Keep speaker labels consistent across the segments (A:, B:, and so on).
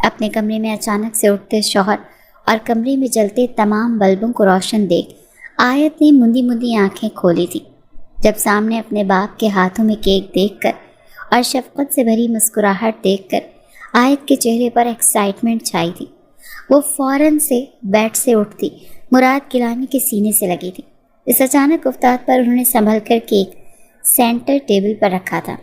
A: اپنے کمرے میں اچانک سے اٹھتے شوہر اور کمرے میں جلتے تمام بلبوں کو روشن دیکھ آیت نے مندی مندی آنکھیں کھولی تھی۔ جب سامنے اپنے باپ کے ہاتھوں میں کیک دیکھ کر اور شفقت سے بھری مسکراہٹ دیکھ کر آیت کے چہرے پر ایکسائٹمنٹ چھائی تھی۔ وہ فوراً سے بیڈ سے اٹھتی مراد گیلانی کے سینے سے لگی تھی۔ اس اچانک افتاد پر انہوں نے سنبھل کر کیک سینٹر ٹیبل پر رکھا تھا۔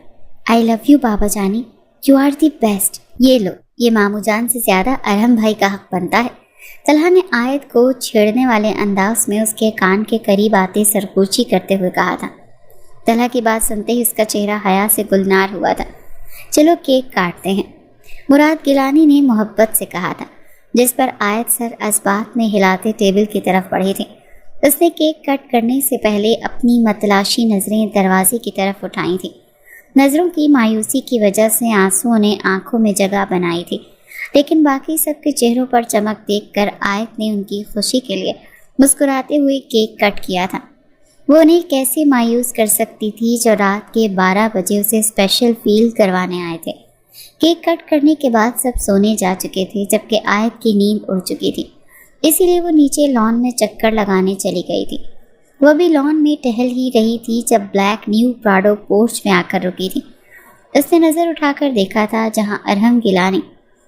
A: آئی لو یو بابا جانی، یو آر دی بیسٹ۔ یہ لو، یہ ماموں جان سے زیادہ ارحم بھائی کا حق بنتا ہے۔ طلحہ نے آیت کو چھیڑنے والے انداز میں اس کے کان کے قریب آتے سرکوچی کرتے ہوئے کہا تھا۔ طلحہ کی بات سنتے ہی اس کا چہرہ حیا سے گلنار ہوا تھا۔ چلو کیک کاٹتے ہیں، مراد گیلانی نے محبت سے کہا تھا، جس پر آیت سر اسبات میں ہلاتے ٹیبل کی طرف بڑھی تھی۔ اس نے کیک کٹ کرنے سے پہلے اپنی متلاشی نظریں دروازے کی طرف اٹھائی تھیں۔ نظروں کی مایوسی کی وجہ سے آنسوؤں نے آنکھوں میں جگہ بنائی تھی، لیکن باقی سب کے چہروں پر چمک دیکھ کر آیت نے ان کی خوشی کے لیے مسکراتے ہوئے کیک کٹ کیا تھا۔ وہ انہیں کیسے مایوس کر سکتی تھی جو رات کے 12 بجے اسے اسپیشل فیل کروانے آئے تھے۔ کیک کٹ کرنے کے بعد سب سونے جا چکے تھے، جبکہ آیت کی نیند اڑ چکی تھی، اسی لیے وہ نیچے لان میں چکر لگانے چلی گئی تھی۔ وہ بھی لان میں ٹہل ہی رہی تھی جب بلیک نیو پراڈو پورچ میں آ کر رکی تھی۔ اس نے نظر اٹھا کر دیکھا تھا جہاں ارحم گیلانی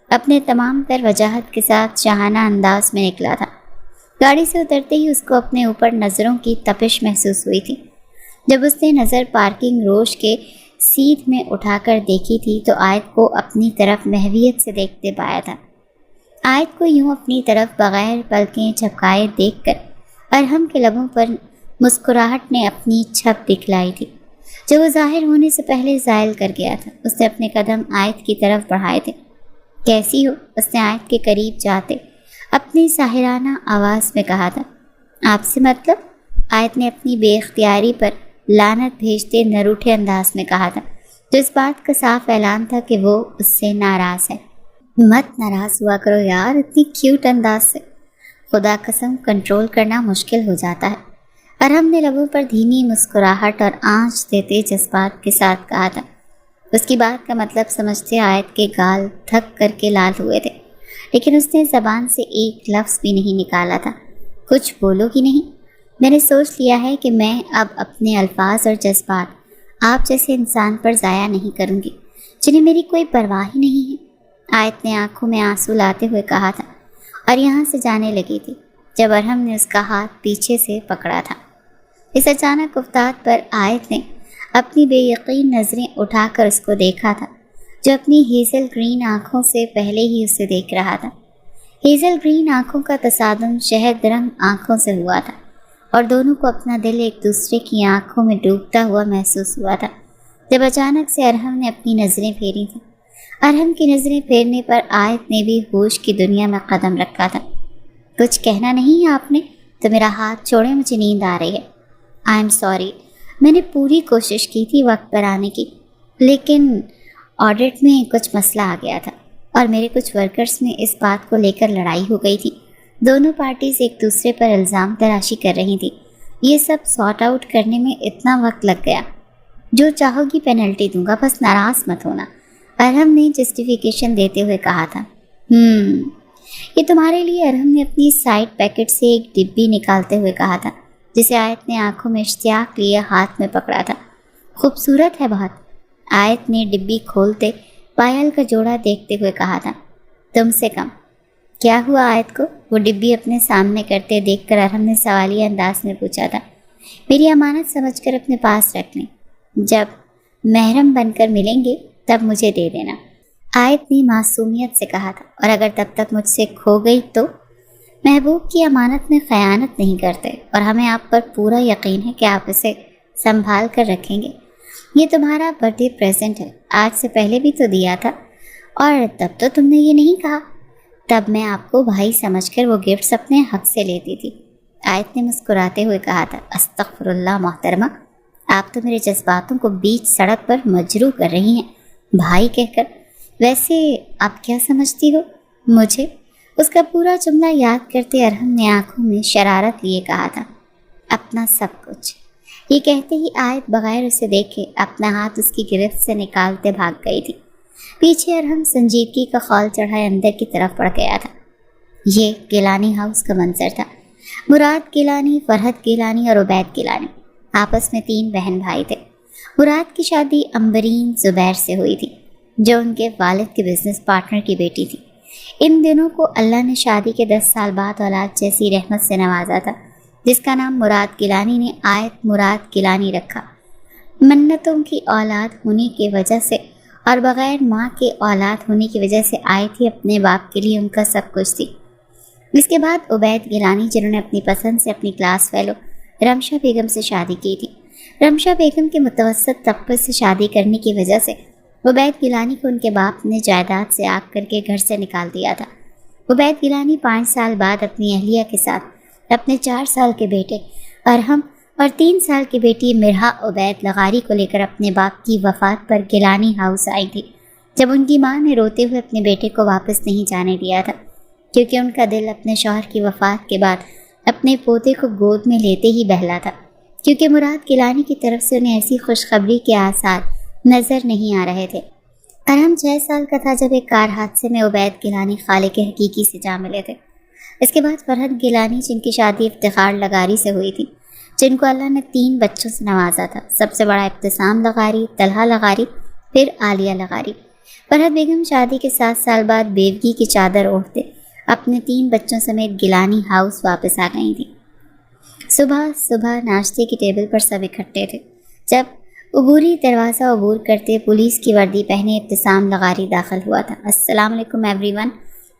A: اپنے تمام تر وجاہت کے ساتھ شاہانہ انداز میں نکلا تھا۔ گاڑی سے اترتے ہی اس کو اپنے اوپر نظروں کی تپش محسوس ہوئی تھی۔ جب اس نے نظر پارکنگ روش کے سیٹ میں اٹھا کر دیکھی تھی تو آیت کو اپنی طرف محویت سے دیکھتے پایا تھا۔ آیت کو یوں اپنی طرف بغیر پلکیں جھپکائے دیکھ کر ارحم کے لبوں پر مسکراہٹ نے اپنی چھپ دکھلائی تھی، جو وہ ظاہر ہونے سے پہلے زائل کر گیا تھا۔ اس نے اپنے قدم آیت کی طرف بڑھائے تھے۔ کیسی ہو؟ اس نے آیت کے قریب جاتے اپنی ساحرانہ آواز میں کہا تھا۔ آپ سے مطلب؟ آیت نے اپنی بے اختیاری پر لعنت بھیجتے نروٹھے انداز میں کہا تھا، جو اس بات کا صاف اعلان تھا کہ وہ اس سے ناراض ہے۔ مت ناراض ہوا کرو یار، اتنی کیوٹ انداز سے خدا قسم کنٹرول کرنا مشکل ہو جاتا ہے۔ ارحم نے لبوں پر دھیمی مسکراہٹ اور آنچ دیتے جذبات کے ساتھ کہا تھا۔ اس کی بات کا مطلب سمجھتے آیت کے گال تھک کر کے لال ہوئے تھے، لیکن اس نے زبان سے ایک لفظ بھی نہیں نکالا تھا۔ کچھ بولو گی نہیں؟ میں نے سوچ لیا ہے کہ میں اب اپنے الفاظ اور جذبات آپ جیسے انسان پر ضائع نہیں کروں گی جنہیں میری کوئی پرواہ ہی نہیں ہے۔ آیت نے آنکھوں میں آنسو لاتے ہوئے کہا تھا اور یہاں سے جانے لگی تھی جب ارحم نے اس کا ہاتھ پیچھے سے پکڑا تھا۔ اس اچانک افتاد پر آیت نے اپنی بے یقین نظریں اٹھا کر اس کو دیکھا تھا، جو اپنی ہیزل گرین آنکھوں سے پہلے ہی اسے دیکھ رہا تھا۔ ہیزل گرین آنکھوں کا تصادم شہد رنگ آنکھوں سے ہوا تھا اور دونوں کو اپنا دل ایک دوسرے کی آنکھوں میں ڈوبتا ہوا محسوس ہوا تھا، جب اچانک سے ارحم نے اپنی نظریں پھیری تھیں۔ ارحم کی نظریں پھیرنے پر آیت نے بھی ہوش کی دنیا میں قدم رکھا تھا۔ کچھ کہنا نہیں ہے آپ نے؟ تو میرا ہاتھ چھوڑے، مجھے نیند آ رہی ہے۔ آئی ایم سوری، میں نے پوری کوشش کی تھی وقت پر آنے کی، لیکن آڈٹ میں کچھ مسئلہ آ گیا تھا اور میرے کچھ ورکرز میں اس بات کو لے کر لڑائی ہو گئی تھی۔ دونوں پارٹیز ایک دوسرے پر الزام تراشی کر رہی تھی۔ یہ سب سارٹ آؤٹ کرنے میں اتنا وقت لگ گیا۔ جو چاہو گی پینلٹی دوں گا، بس ناراض مت ہونا، ارحم نے جسٹیفیکیشن دیتے ہوئے کہا تھا۔ یہ تمہارے لیے، ارحم نے اپنی سائڈ پیکٹ سے ایک ڈبی نکالتے ہوئے کہا تھا، جسے آیت نے آنکھوں میں اشتیاق لیے ہاتھ میں پکڑا تھا۔ خوبصورت ہے بہت۔ آیت نے ڈبی کھولتے پائل کا جوڑا دیکھتے ہوئے کہا تھا۔ تم سے کم۔ کیا ہوا آیت کو؟ وہ ڈبی اپنے سامنے کرتے دیکھ کر ارحم نے سوالیہ انداز میں پوچھا تھا۔ میری امانت سمجھ کر اپنے پاس رکھ لیں، جب محرم بن کر ملیں گے تب مجھے دے دینا، آیت نے معصومیت سے کہا تھا۔ اور اگر تب تک مجھ سے کھو گئی تو؟ محبوب کی امانت میں خیانت نہیں کرتے اور ہمیں آپ پر پورا یقین ہے کہ آپ اسے سنبھال کر رکھیں گے۔ یہ تمہارا برتھ ڈے پریزنٹ ہے، آج سے پہلے بھی تو دیا تھا اور تب تو تم نے یہ نہیں کہا۔ تب میں آپ کو بھائی سمجھ کر وہ گفٹس اپنے حق سے لیتی تھی، آیت نے مسکراتے ہوئے کہا تھا۔ استغفر اللہ محترمہ، آپ تو میرے جذباتوں کو بیچ سڑک پر مجروح کر رہی ہیں بھائی کہہ کر۔ ویسے آپ کیا سمجھتی ہو مجھے؟ اس کا پورا جملہ یاد کرتے ارحم نے آنکھوں میں شرارت لیے کہا تھا۔ اپنا سب کچھ۔ یہ کہتے ہی آیت بغیر اسے دیکھے اپنا ہاتھ اس کی گرفت سے نکالتے بھاگ گئی تھی۔ پیچھے ارحم سنجیدگی کا خال چڑھائے اندر کی طرف بڑھ گیا تھا۔ یہ گیلانی ہاؤس کا منظر تھا۔ مراد گیلانی، فرحت گیلانی اور عبید گیلانی آپس میں 3 بہن بھائی تھے۔ مراد کی شادی امبرین زبیر سے ہوئی تھی، جو ان کے والد کے بزنس پارٹنر کی بیٹی تھی۔ ان دنوں کو اللہ نے شادی کے 10 سال بعد اولاد جیسی رحمت سے نوازا تھا، جس کا نام مراد گیلانی نے آیت مراد گیلانی رکھا۔ منتوں کی اولاد ہونے کی وجہ سے اور بغیر ماں کے اولاد ہونے کی وجہ سے آیت ہی اپنے باپ کے لیے ان کا سب کچھ تھی۔ اس کے بعد عبید گیلانی، جنہوں نے اپنی پسند سے اپنی کلاس فیلو رمشا بیگم سے شادی کی تھی۔ رمشا بیگم کے متوسط طبقے سے شادی کرنے کی وجہ سے عبید گیلانی کو ان کے باپ نے جائیداد سے آگ کر کے گھر سے نکال دیا تھا۔ عبید گیلانی 5 سال بعد اپنی اہلیہ کے ساتھ اپنے 4 سال کے بیٹے ارحم اور 3 سال کی بیٹی مرحا عبید لغاری کو لے کر اپنے باپ کی وفات پر گیلانی ہاؤس آئی تھی، جب ان کی ماں نے روتے ہوئے اپنے بیٹے کو واپس نہیں جانے دیا تھا، کیونکہ ان کا دل اپنے شوہر کی وفات کے بعد اپنے پوتے کو گود میں لیتے ہی بہلا تھا، کیونکہ مراد گیلانی کی طرف سے انہیں ایسی خوشخبری کے آثار نظر نہیں آ رہے تھے۔ ارحم 6 سال کا تھا جب ایک کار حادثے میں عبید گیلانی خالق حقیقی سے جا ملے تھے۔ اس کے بعد فرحت گیلانی، جن کی شادی افتخار لغاری سے ہوئی تھی، جن کو اللہ نے 3 بچوں سے نوازا تھا، سب سے بڑا ابتسام لغاری، طلحہ لغاری، پھر عالیہ لغاری۔ فرحت بیگم شادی کے 7 سال بعد بیوگی کی چادر اوڑھتے اپنے 3 بچوں سمیت گیلانی ہاؤس واپس آ گئی تھیں۔ صبح ناشتے کی ٹیبل پر سب اکٹھے تھے جب عبوری دروازہ عبور کرتے پولیس کی وردی پہنے ابتسام لغاری داخل ہوا تھا۔ السلام علیکم ایوری ون،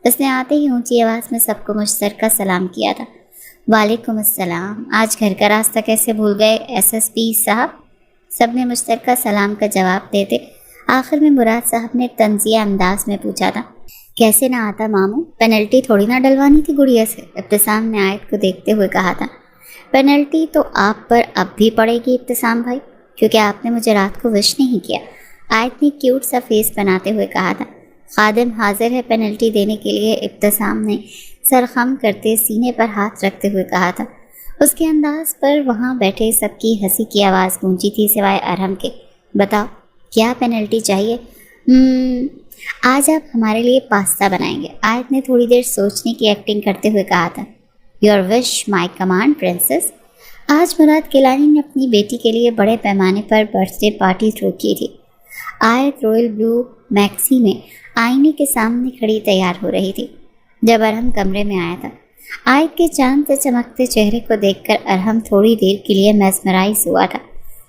A: اس نے آتے ہی اونچی آواز میں سب کو مشترکہ سلام کیا تھا۔ وعلیکم السلام، آج گھر کا راستہ کیسے بھول گئے ایس ایس پی صاحب؟ سب نے مشترکہ سلام کا جواب دیتے آخر میں مراد صاحب نے طنزیہ انداز میں پوچھا تھا، کیسے نہ آتا ماموں، پینلٹی تھوڑی نہ ڈلوانی تھی گڑیا سے؟ ابتسام نے آیت کو دیکھتے ہوئے کہا تھا۔ پینلٹی تو آپ پر اب بھی پڑے گی ابتسام بھائی، کیونکہ آپ نے مجھے رات کو وش نہیں کیا، آیت نے کیوٹ سا فیس بناتے ہوئے کہا تھا۔ خادم حاضر ہے پینلٹی دینے کے لیے، ابتسام نے سر خم کرتے سینے پر ہاتھ رکھتے ہوئے کہا تھا۔ اس کے انداز پر وہاں بیٹھے سب کی ہنسی کی آواز گونجی تھی سوائے ارحم کے۔ بتاؤ کیا پینلٹی چاہیے؟ آج آپ ہمارے لیے پاستا بنائیں گے، آیت نے تھوڑی دیر سوچنے کی ایکٹنگ کرتے ہوئے کہا تھا۔ Your wish my command princess. آج مراد گیلانی نے اپنی بیٹی کے لیے بڑے پیمانے پر برتھ ڈے پارٹی شروع کی تھی۔ آیت رویل بلو میکسی میں آئینے کے سامنے کھڑی تیار ہو رہی تھی جب ارحم کمرے میں آیا تھا۔ آیت کے چاند سے چمکتے چہرے کو دیکھ کر ارحم تھوڑی دیر کے لیے میسمرائز ہوا تھا۔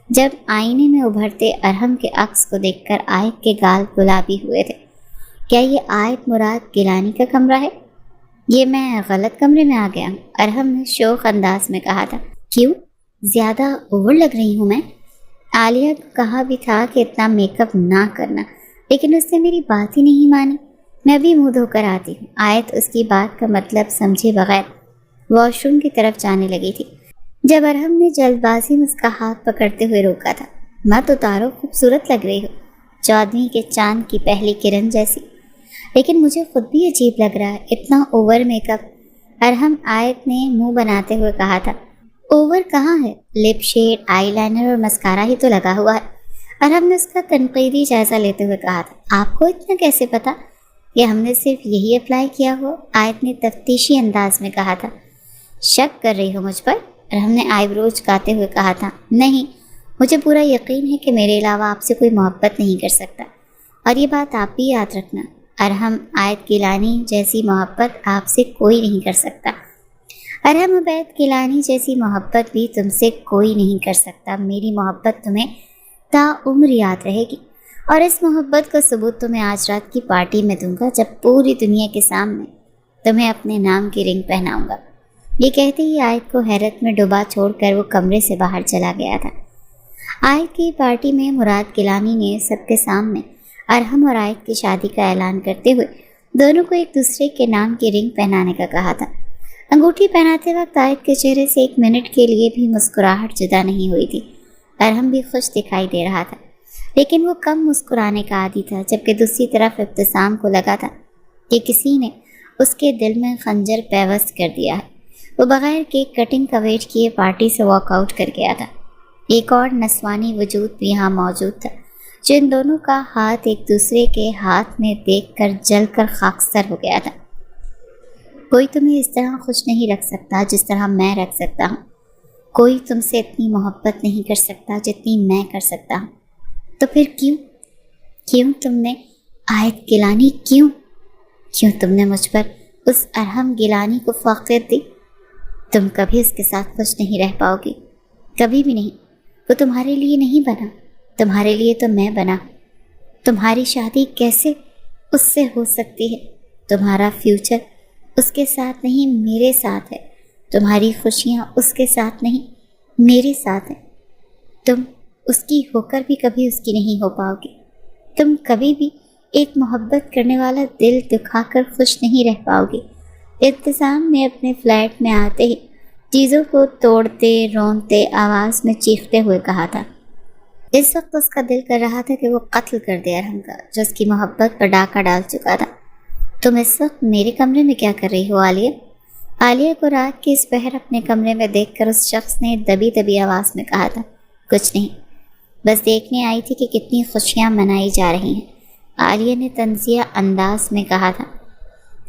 A: جب آئینے میں ابھرتے ارحم کے عکس کو دیکھ کر آیت کے گال گلابی ہوئے تھے۔ کیا یہ آیت مراد گیلانی کا کمرہ ہے؟ یہ میں غلط کمرے میں آ گیا ہوں، ارحم نے شوخ انداز میں کہا تھا۔ کیوں؟ زیادہ اوور لگ رہی ہوں میں؟ عالیہ کو کہا بھی تھا کہ اتنا میک اپ نہ کرنا، لیکن اس نے میری بات ہی نہیں مانی۔ میں بھی منہ دھو کر آتی ہوں۔ آیت اس کی بات کا مطلب سمجھے بغیر واش روم کی طرف جانے لگی تھی جب ارحم نے جلد بازی میں اس کا ہاتھ پکڑتے ہوئے روکا تھا۔ مت اتارو، خوبصورت لگ رہی ہو، 14ویں کے چاند کی پہلی کرن جیسی۔ لیکن مجھے خود بھی عجیب لگ رہا ہے، اتنا اوور میک اپ، ارحم آیت نے منہ بناتے ہوئے کہا تھا۔ اوور کہاں ہے، لپ شیڈ، آئی لائنر اور مسکارا ہی تو لگا ہوا ہے، ارحم نے اس کا تنقیدی جائزہ لیتے ہوئے کہا تھا۔ آپ کو اتنا کیسے پتا کہ ہم نے صرف یہی اپلائی کیا ہوا؟ آیت نے تفتیشی انداز میں کہا تھا۔ شک کر رہی ہو مجھ پر؟ ارحم نے آئی برو چکاتے ہوئے کہا تھا۔ نہیں، مجھے پورا یقین ہے کہ میرے علاوہ آپ سے کوئی محبت نہیں کر سکتا، اور یہ بات آپ بھی یاد رکھنا، ارحم آیت گیلانی جیسی محبت آپ سے کوئی نہیں کر سکتا۔ ارحم عبید گیلانی جیسی محبت بھی تم سے کوئی نہیں کر سکتا۔ میری محبت تمہیں تا عمر یاد رہے گی، اور اس محبت کا ثبوت تمہیں آج رات کی پارٹی میں دوں گا جب پوری دنیا کے سامنے تمہیں اپنے نام کی رنگ پہناؤں گا۔ یہ کہتے ہی آیت کو حیرت میں ڈوبا چھوڑ کر وہ کمرے سے باہر چلا گیا تھا۔ آیت کی پارٹی میں مراد گیلانی نے سب کے سامنے ارحم اور آیت کی شادی کا اعلان کرتے ہوئے دونوں کو ایک دوسرے کے نام کی رنگ پہنانے کا کہا تھا۔ انگوٹھی پہناتے وقت آیت کے چہرے سے 1 منٹ کے لیے بھی مسکراہٹ جدا نہیں ہوئی تھی۔ ارحم بھی خوش دکھائی دے رہا تھا، لیکن وہ کم مسکرانے کا عادی تھا، جبکہ دوسری طرف ابتسام کو لگا تھا کہ کسی نے اس کے دل میں خنجر پیوست کر دیا ہے۔ وہ بغیر کیک کٹنگ کا ویٹ کیے پارٹی سے واک آؤٹ کر گیا تھا۔ ایک اور نسوانی وجود بھی یہاں موجود تھا جو ان دونوں کا ہاتھ ایک دوسرے کے ہاتھ میں دیکھ کر جل کر خاکستر ہو گیا تھا۔ کوئی تمہیں اس طرح خوش نہیں رکھ سکتا جس طرح میں رکھ سکتا ہوں۔ کوئی تم سے اتنی محبت نہیں کر سکتا جتنی میں کر سکتا ہوں۔ تو پھر کیوں تم نے آیت گیلانی کیوں تم نے مجھ پر اس ارحم گیلانی کو فوقیت دی؟ تم کبھی اس کے ساتھ خوش نہیں رہ پاؤ گی، کبھی بھی نہیں۔ وہ تمہارے لیے نہیں بنا، تمہارے لیے تو میں بنا۔ تمہاری شادی کیسے اس سے ہو سکتی ہے؟ تمہارا فیوچر اس کے ساتھ نہیں میرے ساتھ ہے، تمہاری خوشیاں اس کے ساتھ نہیں میرے ساتھ ہیں۔ تم اس کی ہو کر بھی کبھی اس کی نہیں ہو پاؤ گی۔ تم کبھی بھی ایک محبت کرنے والا دل دکھا کر خوش نہیں رہ پاؤ گی۔ ابتسام نے اپنے فلیٹ میں آتے ہی چیزوں کو توڑتے رونتے آواز میں چیختے ہوئے کہا تھا۔ اس وقت اس کا دل کر رہا تھا کہ وہ قتل کر دے ارحم کا، جو اس کی محبت پر ڈاکہ ڈال چکا تھا۔ تم اس وقت میرے کمرے میں کیا کر رہی ہو عالیہ کو رات کے اس پہر اپنے کمرے میں دیکھ کر اس شخص نے دبی آواز میں کہا تھا۔ کچھ نہیں، بس دیکھنے آئی تھی کہ کتنی خوشیاں منائی جا رہی ہیں، عالیہ نے طنزیہ انداز میں کہا تھا۔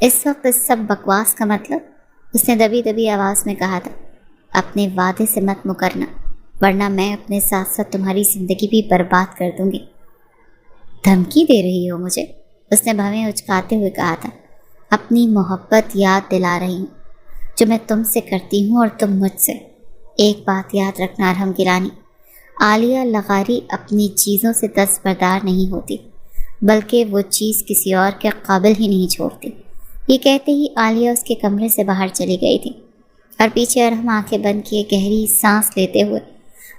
A: اس وقت اس سب بکواس کا مطلب، اس نے دبی آواز میں کہا تھا، اپنے وعدے سے مت مکرنا، ورنہ میں اپنے ساتھ ساتھ تمہاری زندگی بھی برباد کر دوں گی۔ دھمکی دے رہی ہو مجھے؟ اس نے بھویں اچکاتے ہوئے کہا تھا۔ اپنی محبت یاد دلا رہی ہوں جو میں تم سے کرتی ہوں اور تم مجھ سے۔ ایک بات یاد رکھنا ارحم گیلانی، عالیہ لغاری اپنی چیزوں سے دستبردار نہیں ہوتی، بلکہ وہ چیز کسی اور کے قابل ہی نہیں چھوڑتی۔ یہ کہتے ہی عالیہ اس کے کمرے سے باہر چلی گئی تھی اور پیچھے ارحم آنکھیں بند کیے گہری سانس لیتے ہوئے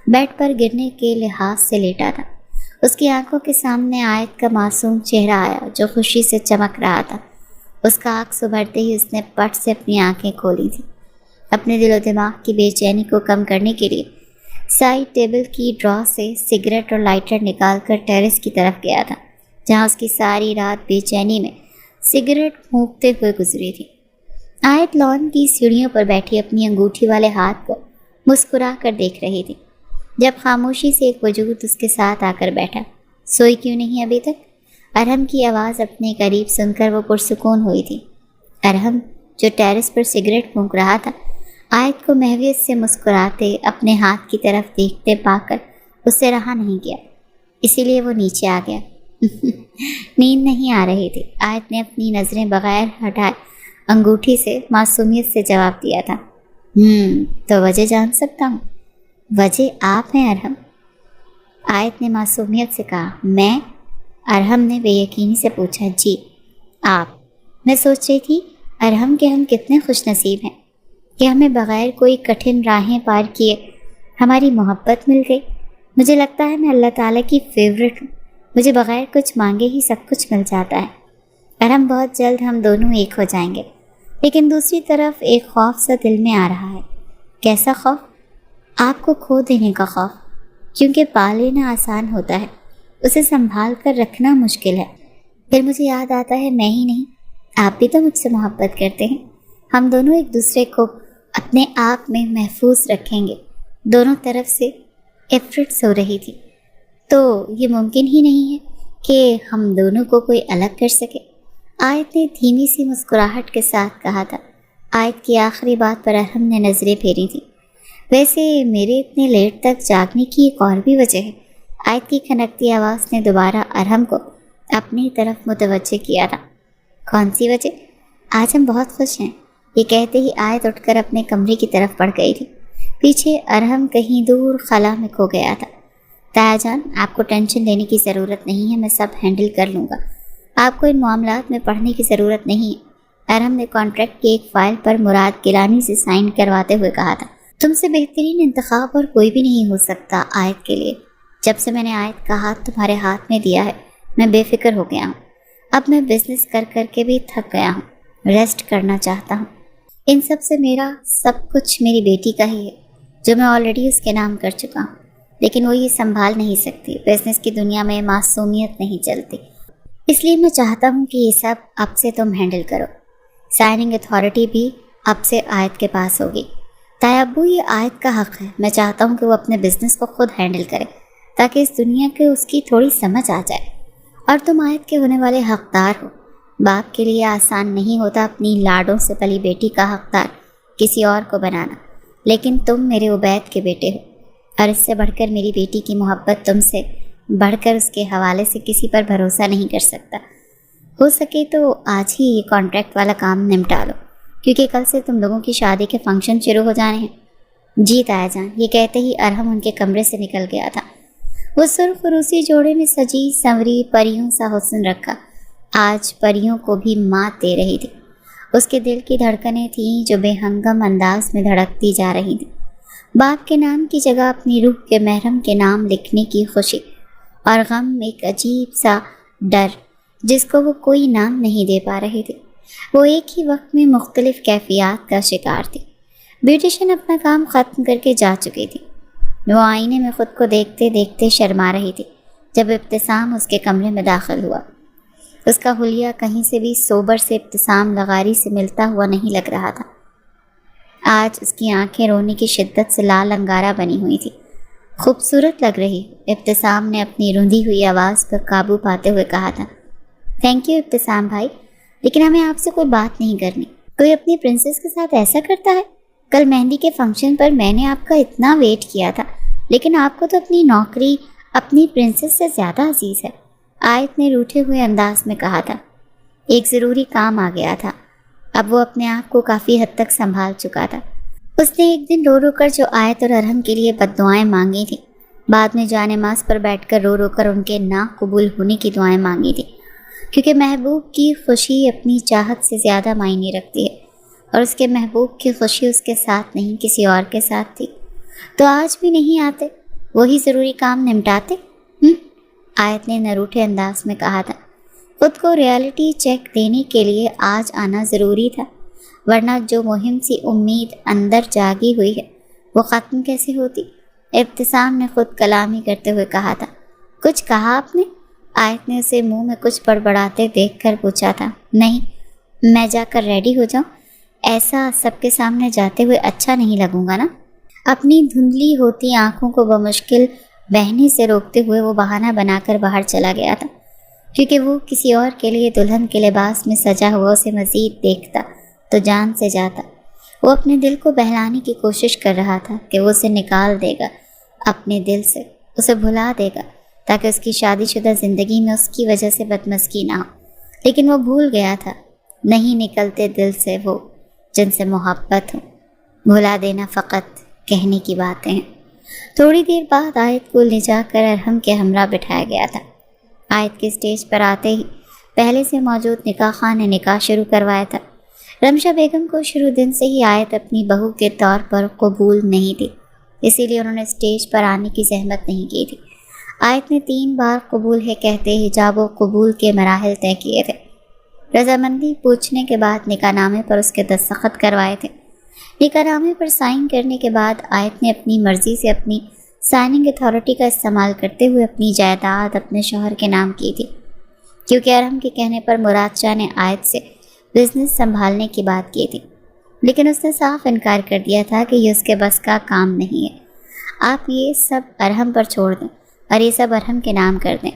A: بیڈ پر گرنے کے لحاظ سے لیٹا تھا۔ اس کی آنکھوں کے سامنے آیت کا معصوم چہرہ آیا جو خوشی سے چمک رہا تھا۔ اس کا آنکھ سبھرتے ہی اس نے پٹ سے اپنی آنکھیں کھولی تھیں۔ اپنے دل و دماغ کی بے چینی کو کم کرنے کے لیے سائڈ ٹیبل کی ڈرا سے سگریٹ اور لائٹر نکال کر ٹیرس کی طرف گیا تھا، جہاں اس کی ساری رات بے چینی میں سگریٹ پھونکتے ہوئے گزری تھی۔ آیت لان کی سیڑھیوں پر بیٹھی اپنی انگوٹھی والے ہاتھ کو مسکرا کر دیکھ رہی تھی، جب خاموشی سے ایک وجود اس کے ساتھ آ کر بیٹھا۔ سوئی کیوں نہیں ابھی تک؟ ارحم کی آواز اپنے قریب سن کر وہ پرسکون ہوئی تھی۔ ارحم جو ٹیرس پر سگریٹ پھونک رہا تھا، آیت کو محویت سے مسکراتے اپنے ہاتھ کی طرف دیکھتے پا کر اس سے رہا نہیں گیا، اسی لیے وہ نیچے آ گیا۔ نیند نہیں آ رہی تھی۔ آیت نے اپنی نظریں بغیر ہٹائے انگوٹھی سے معصومیت سے جواب دیا تھا۔ تو وجہ جان سکتا ہوں؟ وجہ آپ ہیں ارحم، آیت نے معصومیت سے کہا۔ میں؟ ارحم نے بے یقینی سے پوچھا۔ جی آپ۔ میں سوچ رہی تھی ارحم کہ ہم کتنے خوش نصیب ہیں کہ ہمیں بغیر کوئی کٹھن راہیں پار کیے ہماری محبت مل گئی۔ مجھے لگتا ہے میں اللہ تعالیٰ کی فیورٹ ہوں، مجھے بغیر کچھ مانگے ہی سب کچھ مل جاتا ہے۔ ارحم بہت جلد ہم دونوں ایک ہو جائیں گے، لیکن دوسری طرف ایک خوف سا دل میں آ رہا ہے۔ کیسا خوف؟ آپ کو کھو دینے کا خوف، کیونکہ پا لینا آسان ہوتا ہے، اسے سنبھال کر رکھنا مشکل ہے۔ پھر مجھے یاد آتا ہے میں ہی نہیں، آپ بھی تو مجھ سے محبت کرتے ہیں، ہم دونوں ایک دوسرے کو اپنے آپ میں محفوظ رکھیں گے۔ دونوں طرف سے ایفرٹس ہو رہی تھی، تو یہ ممکن ہی نہیں ہے کہ ہم دونوں کو کوئی الگ کر سکے۔ آیت نے دھیمی سی مسکراہٹ کے ساتھ کہا تھا۔ آیت کی آخری بات پر ارحم نے نظریں پھیری تھیں۔ ویسے میرے اتنے لیٹ تک جاگنے کی ایک اور بھی وجہ ہے۔ آیت کی کھنکتی آواز نے دوبارہ ارحم کو اپنی طرف متوجہ کیا تھا۔ کون سی وجہ؟ آج ہم بہت خوش ہیں، یہ کہتے ہی آیت اٹھ کر اپنے کمرے کی طرف بڑھ گئی تھی۔ پیچھے ارحم کہیں دور خلا میں کھو گیا تھا۔ تایا جان، آپ کو ٹینشن لینے کی ضرورت نہیں ہے، میں سب ہینڈل کر لوں گا، آپ کو ان معاملات میں پڑھنے کی ضرورت نہیں ہے، ارحم نے کانٹریکٹ کی ایک فائل پر مراد گیلانی سے سائن کرواتے ہوئے کہا تھا۔ تم سے بہترین انتخاب اور کوئی بھی نہیں ہو سکتا آیت کے لیے۔ جب سے میں نے آیت کا ہاتھ تمہارے ہاتھ میں دیا ہے، میں بے فکر ہو گیا ہوں۔ اب میں بزنس کر کر کے بھی تھک گیا ہوں، ریسٹ کرنا چاہتا ہوں۔ ان سب سے میرا سب کچھ میری بیٹی کا ہی ہے، جو میں آلریڈی اس کے نام کر چکا ہوں، لیکن وہ یہ سنبھال نہیں سکتی۔ بزنس کی دنیا میں معصومیت نہیں چلتی، اس لیے میں چاہتا ہوں کہ یہ سب اب سے تم ہینڈل کرو۔ سائننگ اتھارٹی بھی اب سے آیت کے پاس ہوگی۔ تایا ابو، یہ آیت کا حق ہے، میں چاہتا ہوں کہ وہ اپنے بزنس کو خود ہینڈل کرے، تاکہ اس دنیا کے اس کی تھوڑی سمجھ آ جائے، اور تم آیت کے ہونے والے حقدار ہو۔ باپ کے لیے آسان نہیں ہوتا اپنی لاڈوں سے پلی بیٹی کا حقدار کسی اور کو بنانا، لیکن تم میرے عبید کے بیٹے ہو، اور اس سے بڑھ کر میری بیٹی کی محبت تم سے بڑھ کر اس کے حوالے سے کسی پر بھروسہ نہیں کر سکتا۔ ہو سکے تو آج ہی یہ کانٹریکٹ والا کام نمٹا لو، کیونکہ کل سے تم لوگوں کی شادی کے فنکشن شروع ہو جانے ہیں۔ جی تایا جان، یہ کہتے ہی ارحم ان کے کمرے سے نکل گیا تھا۔ وہ سرخ روسی جوڑے میں سجی سنوری پریوں سا حسن رکھا آج پریوں کو بھی مات دے رہی تھی۔ اس کے دل کی دھڑکنیں تھیں جو بے ہنگم انداز میں دھڑکتی جا رہی تھیں۔ باپ کے نام کی جگہ اپنی روح کے محرم کے نام لکھنے کی خوشی اور غم، ایک عجیب سا ڈر جس کو وہ کوئی نام نہیں دے پا رہے تھے۔ وہ ایک ہی وقت میں مختلف کیفیات کا شکار تھی۔ بیوٹیشن اپنا کام ختم کر کے جا چکی تھی۔ وہ آئینے میں خود کو دیکھتے دیکھتے شرما رہی تھی جب ابتسام اس کے کمرے میں داخل ہوا۔ اس کا حلیہ کہیں سے بھی سوبر سے ابتسام لغاری سے ملتا ہوا نہیں لگ رہا تھا۔ آج اس کی آنکھیں رونے کی شدت سے لال انگارہ بنی ہوئی تھی۔ خوبصورت لگ رہی، ابتسام نے اپنی روندھی ہوئی آواز پر قابو پاتے ہوئے کہا تھا۔ تھینک یو ابتسام بھائی، لیکن ہمیں آپ سے کوئی بات نہیں کرنی۔ کوئی اپنی پرنسس کے ساتھ ایسا کرتا ہے؟ کل مہندی کے فنکشن پر میں نے آپ کا اتنا ویٹ کیا تھا، لیکن آپ کو تو اپنی نوکری اپنی پرنسس سے زیادہ عزیز ہے، آیت نے روٹھے ہوئے انداز میں کہا تھا۔ ایک ضروری کام آ گیا تھا، اب وہ اپنے آپ کو کافی حد تک سنبھال چکا تھا۔ اس نے ایک دن رو رو کر جو آیت اور ارحم کے لیے بد دعائیں مانگی تھیں، بعد میں جائے نماز پر بیٹھ کر رو رو کر ان کے نا قبول ہونے کی دعائیں مانگی تھیں، کیونکہ محبوب کی خوشی اپنی چاہت سے زیادہ معنی رکھتی ہے، اور اس کے محبوب کی خوشی اس کے ساتھ نہیں کسی اور کے ساتھ تھی۔ تو آج بھی نہیں آتے، وہی ضروری کام نمٹاتے؟ آیت نے نروٹھے انداز میں کہا تھا۔ خود کو ریالٹی چیک دینے کے لیے آج آنا ضروری تھا، ورنہ جو مہم سی امید اندر جاگی ہوئی ہے وہ ختم کیسے ہوتی؟ ابتسام نے خود کلامی کرتے ہوئے کہا تھا۔ کچھ کہا آپ نے؟ آیت نے اسے منہ میں کچھ بڑبڑاتے دیکھ کر پوچھا تھا۔ نہیں، میں جا کر ریڈی ہو جاؤں؟ ایسا سب کے سامنے جاتے ہوئے اچھا نہیں لگوں گا نا؟ اپنی دھندلی ہوتی آنکھوں کو بمشکل بہنے سے روکتے ہوئے وہ بہانہ بنا کر باہر چلا گیا تھا، کیونکہ وہ کسی اور کے لیے دلہن کے لباس میں سجا ہوا اسے مزید دیکھتا تو جان سے جاتا۔ وہ اپنے دل کو بہلانے کی کوشش کر رہا تھا کہ وہ اسے نکال دے گا اپنے دل سے، اسے بھلا دے گا تاکہ اس کی شادی شدہ زندگی میں اس کی وجہ سے بدمزگی نہ ہو، لیکن وہ بھول گیا تھا، نہیں نکلتے دل سے وہ جن سے محبت ہو۔ بھلا دینا فقط کہنے کی باتیں ہیں۔ تھوڑی دیر بعد آیت کو لے جا کر ارحم کے ہمراہ بٹھایا گیا تھا۔ آیت کے اسٹیج پر آتے ہی پہلے سے موجود نکاح خواہ نے نکاح شروع کروایا تھا۔ رمشا بیگم کو شروع دن سے ہی آیت اپنی بہو کے طور پر قبول نہیں تھی، اسی لیے انہوں نے اسٹیج پر آنے کی زحمت نہیں کی تھی۔ آیت نے 3 بار قبول ہے کہتے حجاب و قبول کے مراحل طے کیے تھے۔ رضامندی پوچھنے کے بعد نکاح نامے پر اس کے دستخط کروائے تھے۔ نکاح نامے پر سائن کرنے کے بعد آیت نے اپنی مرضی سے اپنی سائننگ اتھارٹی کا استعمال کرتے ہوئے اپنی جائیداد اپنے شوہر کے نام کی تھی، کیونکہ ارحم کے کہنے پر مراد شاہ نے آیت سے بزنس سنبھالنے کی بات کی تھی، لیکن اس نے صاف انکار کر دیا تھا کہ یہ اس کے بس کا کام نہیں ہے۔ آپ یہ سب ارحم پر چھوڑ دیں اور یہ سب ارحم کے نام کر دیں۔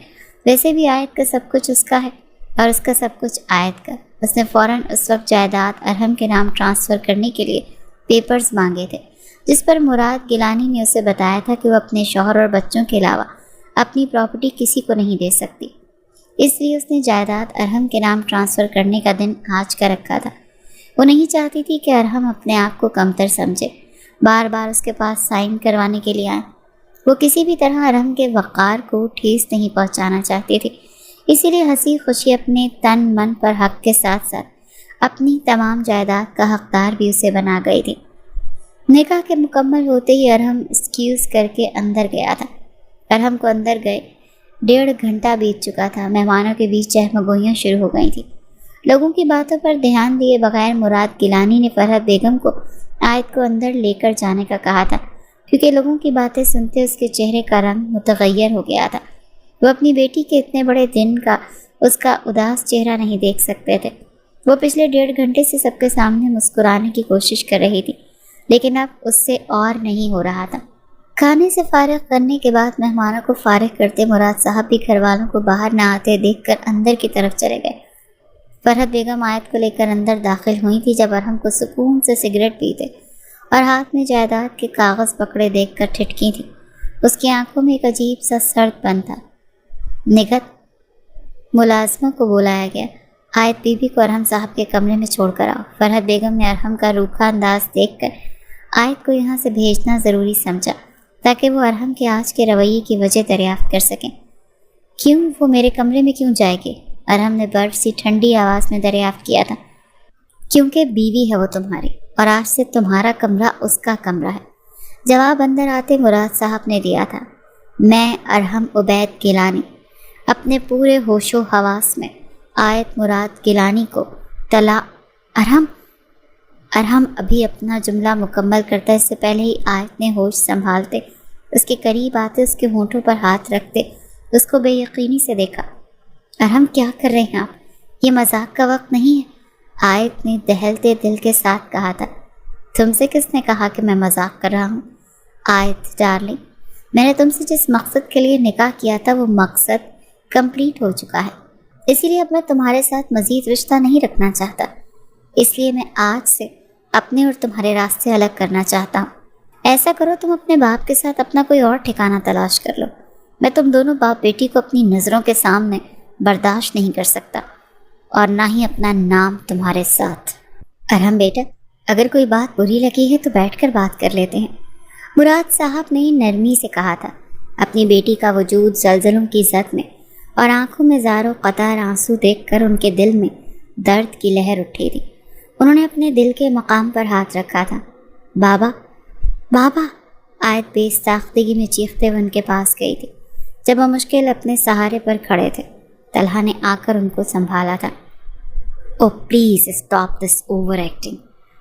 A: ویسے بھی آیت کا سب کچھ اس کا ہے اور اس کا سب کچھ آیت کا۔ اس نے فوراً اس وقت جائیداد ارحم کے نام ٹرانسفر کرنے کے لیے پیپرز مانگے تھے، جس پر مراد گیلانی نے اسے بتایا تھا کہ وہ اپنے شوہر اور بچوں کے علاوہ اپنی پراپرٹی کسی کو نہیں دے سکتی، اس لیے اس نے جائیداد ارحم کے نام ٹرانسفر کرنے کا دن آج کا رکھا تھا۔ وہ نہیں چاہتی تھی کہ ارحم اپنے آپ کو کمتر سمجھے، بار بار اس کے پاس سائن کروانے کے لیے آئے۔ وہ کسی بھی طرح ارحم کے وقار کو ٹھیس نہیں پہنچانا چاہتی تھی، اسی لیے ہنسی خوشی اپنے تن من پر حق کے ساتھ ساتھ اپنی تمام جائیداد کا حقدار بھی اسے بنا گئی تھی۔ نکاح کے مکمل ہوتے ہی ارحم ایکسکیوز کر کے اندر گیا تھا۔ ارحم کو اندر گئے 1.5 گھنٹہ بیت چکا تھا۔ مہمانوں کے بیچ چہمگوئیاں شروع ہو گئی تھیں۔ لوگوں کی باتوں پر دھیان دیے بغیر مراد گیلانی نے فرحت بیگم کو آیت کو اندر لے کر جانے کا کہا تھا، کیونکہ لوگوں کی باتیں سنتے اس کے چہرے کا رنگ متغیر ہو گیا تھا۔ وہ اپنی بیٹی کے اتنے بڑے دن کا اس کا اداس چہرہ نہیں دیکھ سکتے تھے۔ وہ پچھلے 1.5 گھنٹے سے سب کے سامنے مسکرانے کی کوشش کر رہی تھی، لیکن اب اس سے اور نہیں ہو رہا تھا۔ کھانے سے فارغ کرنے کے بعد مہمانوں کو فارغ کرتے مراد صاحب بھی گھر والوں کو باہر نہ آتے دیکھ کر اندر کی طرف چلے گئے۔ فرحت بیگم آیت کو لے کر اندر داخل ہوئی تھی جب ارحم کو سکون سے سگریٹ پیتے اور ہاتھ میں جائیداد کے کاغذ پکڑے دیکھ کر ٹھٹکی تھی۔ اس کی آنکھوں میں ایک عجیب سا سرد پن تھا۔ نگہت ملازموں کو بلایا گیا، آیت بی بی کو ارحم صاحب کے کمرے میں چھوڑ کر آؤ۔ فرحت بیگم نے ارحم کا روکھا انداز دیکھ کر آیت کو یہاں سے بھیجنا ضروری سمجھا تاکہ وہ ارحم کے آج کے رویے کی وجہ دریافت کر سکیں۔ کیوں وہ میرے کمرے میں کیوں جائے گی؟ ارحم نے برف سی ٹھنڈی آواز میں دریافت کیا تھا۔ کیونکہ بیوی ہے وہ تمہاری، اور آج سے تمہارا کمرہ اس کا کمرہ ہے۔ جواب اندر آتے مراد صاحب نے دیا تھا۔ میں ارحم عبید گیلانی اپنے پورے ہوش و حواس میں آیت مراد گیلانی کو ارحم ابھی اپنا جملہ مکمل کرتا، اس سے پہلے ہی آیت نے ہوش سنبھالتے اس کے قریب آتے، اس کے ہونٹوں پر ہاتھ رکھتے اس کو بے یقینی سے دیکھا۔ ارحم کیا کر رہے ہیں آپ؟ یہ مذاق کا وقت نہیں ہے، آیت نے دہلتے دل کے ساتھ کہا تھا۔ تم سے کس نے کہا کہ میں مذاق کر رہا ہوں؟ آیت ڈارلنگ، میں نے تم سے جس مقصد کے لیے نکاح کیا تھا وہ مقصد کمپلیٹ ہو چکا ہے، اسی لیے اب میں تمہارے ساتھ مزید رشتہ نہیں رکھنا چاہتا، اس لیے میں آج سے اپنے اور تمہارے راستے الگ کرنا چاہتا ہوں۔ ایسا کرو تم اپنے باپ کے ساتھ اپنا کوئی اور ٹھکانہ تلاش کر لو، میں تم دونوں باپ بیٹی کو اپنی نظروں کے سامنے برداشت نہیں کر سکتا، اور نہ ہی اپنا نام تمہارے ساتھ۔ ارحم بیٹا، اگر کوئی بات بری لگی ہے تو بیٹھ کر بات کر لیتے ہیں، مراد صاحب نے نرمی سے کہا تھا۔ اپنی بیٹی کا وجود زلزلوں کی زد میں اور آنکھوں میں زار و قطار آنسو دیکھ کر ان کے دل میں درد کی لہر اٹھی تھی۔ انہوں نے اپنے دل کے مقام پر ہاتھ رکھا تھا۔ بابا بابا، آیت بے ساختگی میں چیختے ہوئے ان کے پاس گئی تھی۔ جب وہ مشکل اپنے سہارے پر کھڑے تھے، طلحہ نے آ کر ان کو سنبھالا تھا۔ Oh please stop this over acting,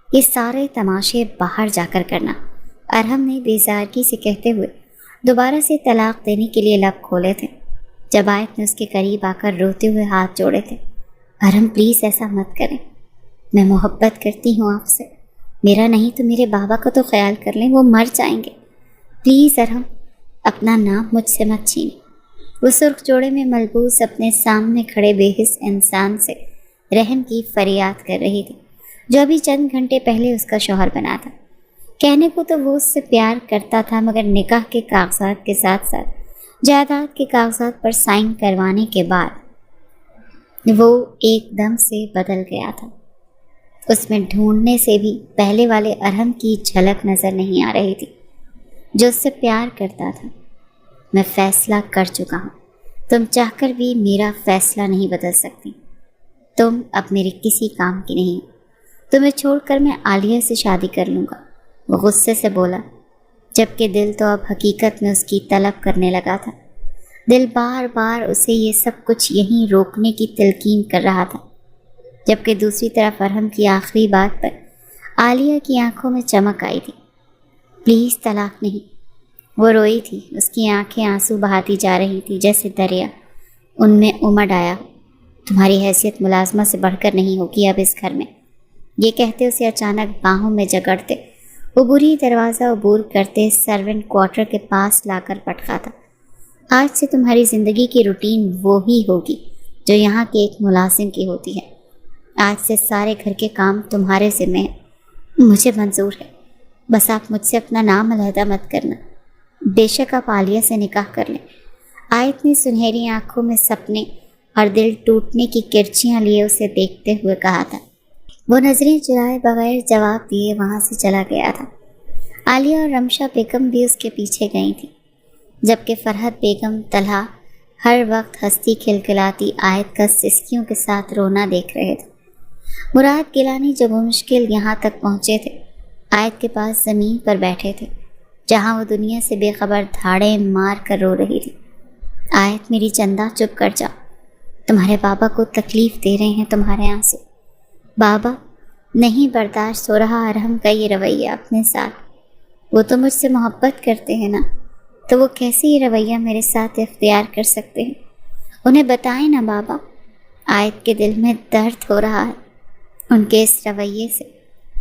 A: یہ سارے تماشے باہر جا کر کرنا، ارحم نے بیزارگی سے کہتے ہوئے دوبارہ سے طلاق دینے کے لیے لب کھولے تھے، جب آیت نے اس کے قریب آ کر روتے ہوئے ہاتھ جوڑے تھے۔ ارحم پلیز ایسا مت کریں، میں محبت کرتی ہوں آپ سے، میرا نہیں تو میرے بابا کا تو خیال کر لیں، وہ مر جائیں گے، پلیز ارحم اپنا نام مجھ سے مت چھینیں۔ وہ سرخ جوڑے میں ملبوس اپنے سامنے کھڑے بے حس انسان سے رحم کی فریاد کر رہی تھی، جو ابھی چند گھنٹے پہلے اس کا شوہر بنا تھا۔ کہنے کو تو وہ اس سے پیار کرتا تھا، مگر نکاح کے کاغذات کے ساتھ ساتھ جائیداد کے کاغذات پر سائن کروانے کے بعد وہ ایک دم سے بدل گیا تھا۔ اس میں ڈھونڈنے سے بھی پہلے والے ارحم کی جھلک نظر نہیں آ رہی تھی جو اس سے پیار کرتا تھا۔ میں فیصلہ کر چکا ہوں، تم چاہ کر بھی میرا فیصلہ نہیں بدل سکتی، تم اب میرے کسی کام کی نہیں، تمہیں چھوڑ کر میں عالیہ سے شادی کر لوں گا، وہ غصے سے بولا، جبکہ دل تو اب حقیقت میں اس کی طلب کرنے لگا تھا۔ دل بار بار اسے یہ سب کچھ یہیں روکنے کی تلقین کر رہا تھا، جبکہ دوسری طرف ارحم کی آخری بات پر عالیہ کی آنکھوں میں چمک آئی تھی۔ پلیز طلاق نہیں، وہ روئی تھی، اس کی آنکھیں آنسو بہاتی جا رہی تھی جیسے دریا ان میں امڈ آیا ہو۔ تمہاری حیثیت ملازمہ سے بڑھ کر نہیں ہوگی اب اس گھر میں، یہ کہتے اسے اچانک باہوں میں جگڑتے عبوری دروازہ عبور کرتے سرونٹ کوارٹر کے پاس لا کر پٹکا تھا۔ آج سے تمہاری زندگی کی روٹین وہی ہوگی جو یہاں کے ایک ملازم کی ہوتی ہے، آج سے سارے گھر کے کام تمہارے ذمہ ہیں، مجھے منظور ہے، بس آپ مجھ سے اپنا نام علیحدہ مت کرنا، بے شک آپ عالیہ سے نکاح کر لیں۔ آیت نے سنہری آنکھوں میں سپنے اور دل ٹوٹنے کی کرچیاں لیے اسے دیکھتے ہوئے کہا تھا۔ وہ نظریں چرائے بغیر جواب دیے وہاں سے چلا گیا تھا۔ عالیہ اور رمشا بیگم بھی اس کے پیچھے گئی تھیں، جبکہ فرحت بیگم طلحہ ہر وقت ہنستی کھلکھلاتی آیت کا سسکیوں کے ساتھ رونا دیکھ رہے تھے۔ مراد گیلانی جب وہ مشکل یہاں تک پہنچے تھے، آیت کے پاس زمین پر بیٹھے تھے، جہاں وہ دنیا سے بے خبر دھاڑے مار کر رو رہی تھی۔ آیت میری چندہ چپ کر جا، تمہارے بابا کو تکلیف دے رہے ہیں تمہارے آنسو۔ بابا نہیں برداشت ہو رہا ارحم کا یہ رویہ اپنے ساتھ، وہ تو مجھ سے محبت کرتے ہیں نا، تو وہ کیسے یہ رویہ میرے ساتھ اختیار کر سکتے ہیں؟ انہیں بتائیں نا بابا۔ آیت کے دل میں درد ہو رہا ہے ان کے اس رویے سے۔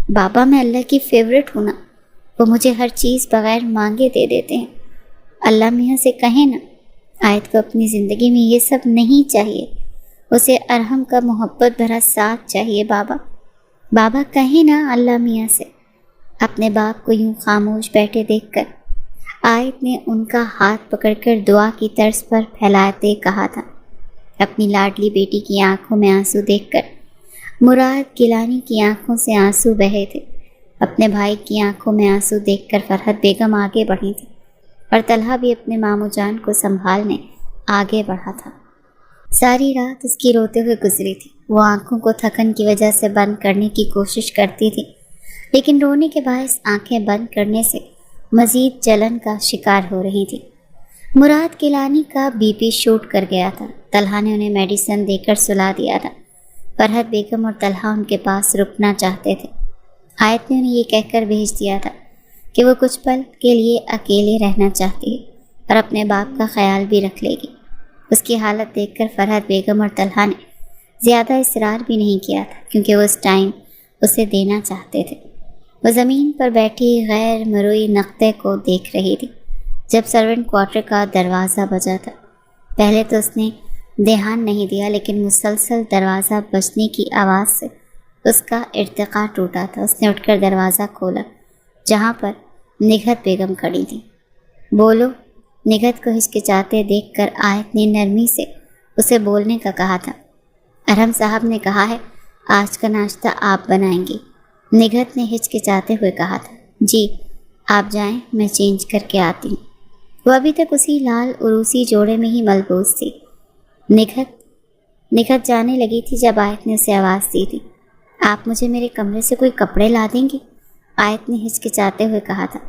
A: بابا میں اللہ کی فیورٹ ہوں نا، وہ مجھے ہر چیز بغیر مانگے دے دیتے ہیں۔ اللہ میاں سے کہیں نا، آیت کو اپنی زندگی میں یہ سب نہیں چاہیے، اسے ارحم کا محبت بھرا ساتھ چاہیے۔ بابا کہیں نا اللہ میاں سے۔ اپنے باپ کو یوں خاموش بیٹھے دیکھ کر آیت نے ان کا ہاتھ پکڑ کر دعا کی طرز پر پھیلاتے کہا تھا۔ اپنی لاڈلی بیٹی کی آنکھوں میں آنسو دیکھ کر مراد گیلانی کی آنکھوں سے آنسو بہے تھے۔ اپنے بھائی کی آنکھوں میں آنسو دیکھ کر فرحت بیگم آگے بڑھی تھی اور طلحہ بھی اپنے ماموں جان کو سنبھالنے آگے بڑھا تھا۔ ساری رات اس کی روتے ہوئے گزری تھی۔ وہ آنکھوں کو تھکن کی وجہ سے بند کرنے کی کوشش کرتی تھی، لیکن رونے کے باعث آنکھیں بند کرنے سے مزید جلن کا شکار ہو رہی تھی۔ مراد گیلانی کا بی پی شوٹ کر گیا تھا۔ طلحہ نے انہیں میڈیسن دے کر سلا دیا تھا۔ فرحت بیگم اور طلحہ ان کے پاس رکنا چاہتے تھے۔ آیت نے انہیں یہ کہہ کر بھیج دیا تھا کہ وہ کچھ پل کے لیے اکیلے رہنا چاہتی ہے اور اپنے باپ کا خیال بھی رکھ لے گی۔ اس کی حالت دیکھ کر فرحت بیگم اور طلحہ نے زیادہ اصرار بھی نہیں کیا تھا، کیونکہ وہ اس ٹائم اسے دینا چاہتے تھے۔ وہ زمین پر بیٹھی غیر مروئی نقطے کو دیکھ رہی تھی جب سرونٹ کوارٹر کا دروازہ بجا تھا۔ پہلے تو اس نے دھیان نہیں دیا، لیکن مسلسل دروازہ بجنے کی آواز سے اس کا ارتقا ٹوٹا تھا۔ اس نے اٹھ کر دروازہ کھولا جہاں پر نگہت بیگم کھڑی تھی۔ بولو، نگہت کو ہچکچاتے دیکھ کر آیت نے نرمی سے اسے بولنے کا کہا تھا۔ ارحم صاحب نے کہا ہے آج کا ناشتہ آپ بنائیں گی، نگہت نے ہچکچاتے ہوئے کہا تھا۔ جی آپ جائیں، میں چینج کر کے آتی ہوں۔ وہ ابھی تک اسی لال عروسی جوڑے میں ہی ملبوس تھی۔ نگہت جانے لگی تھی جب آیت نے اسے آواز دی تھی۔ آپ مجھے میرے کمرے سے کوئی کپڑے لا دیں گی؟ آیت نے ہچکچاتے ہوئے کہا تھا۔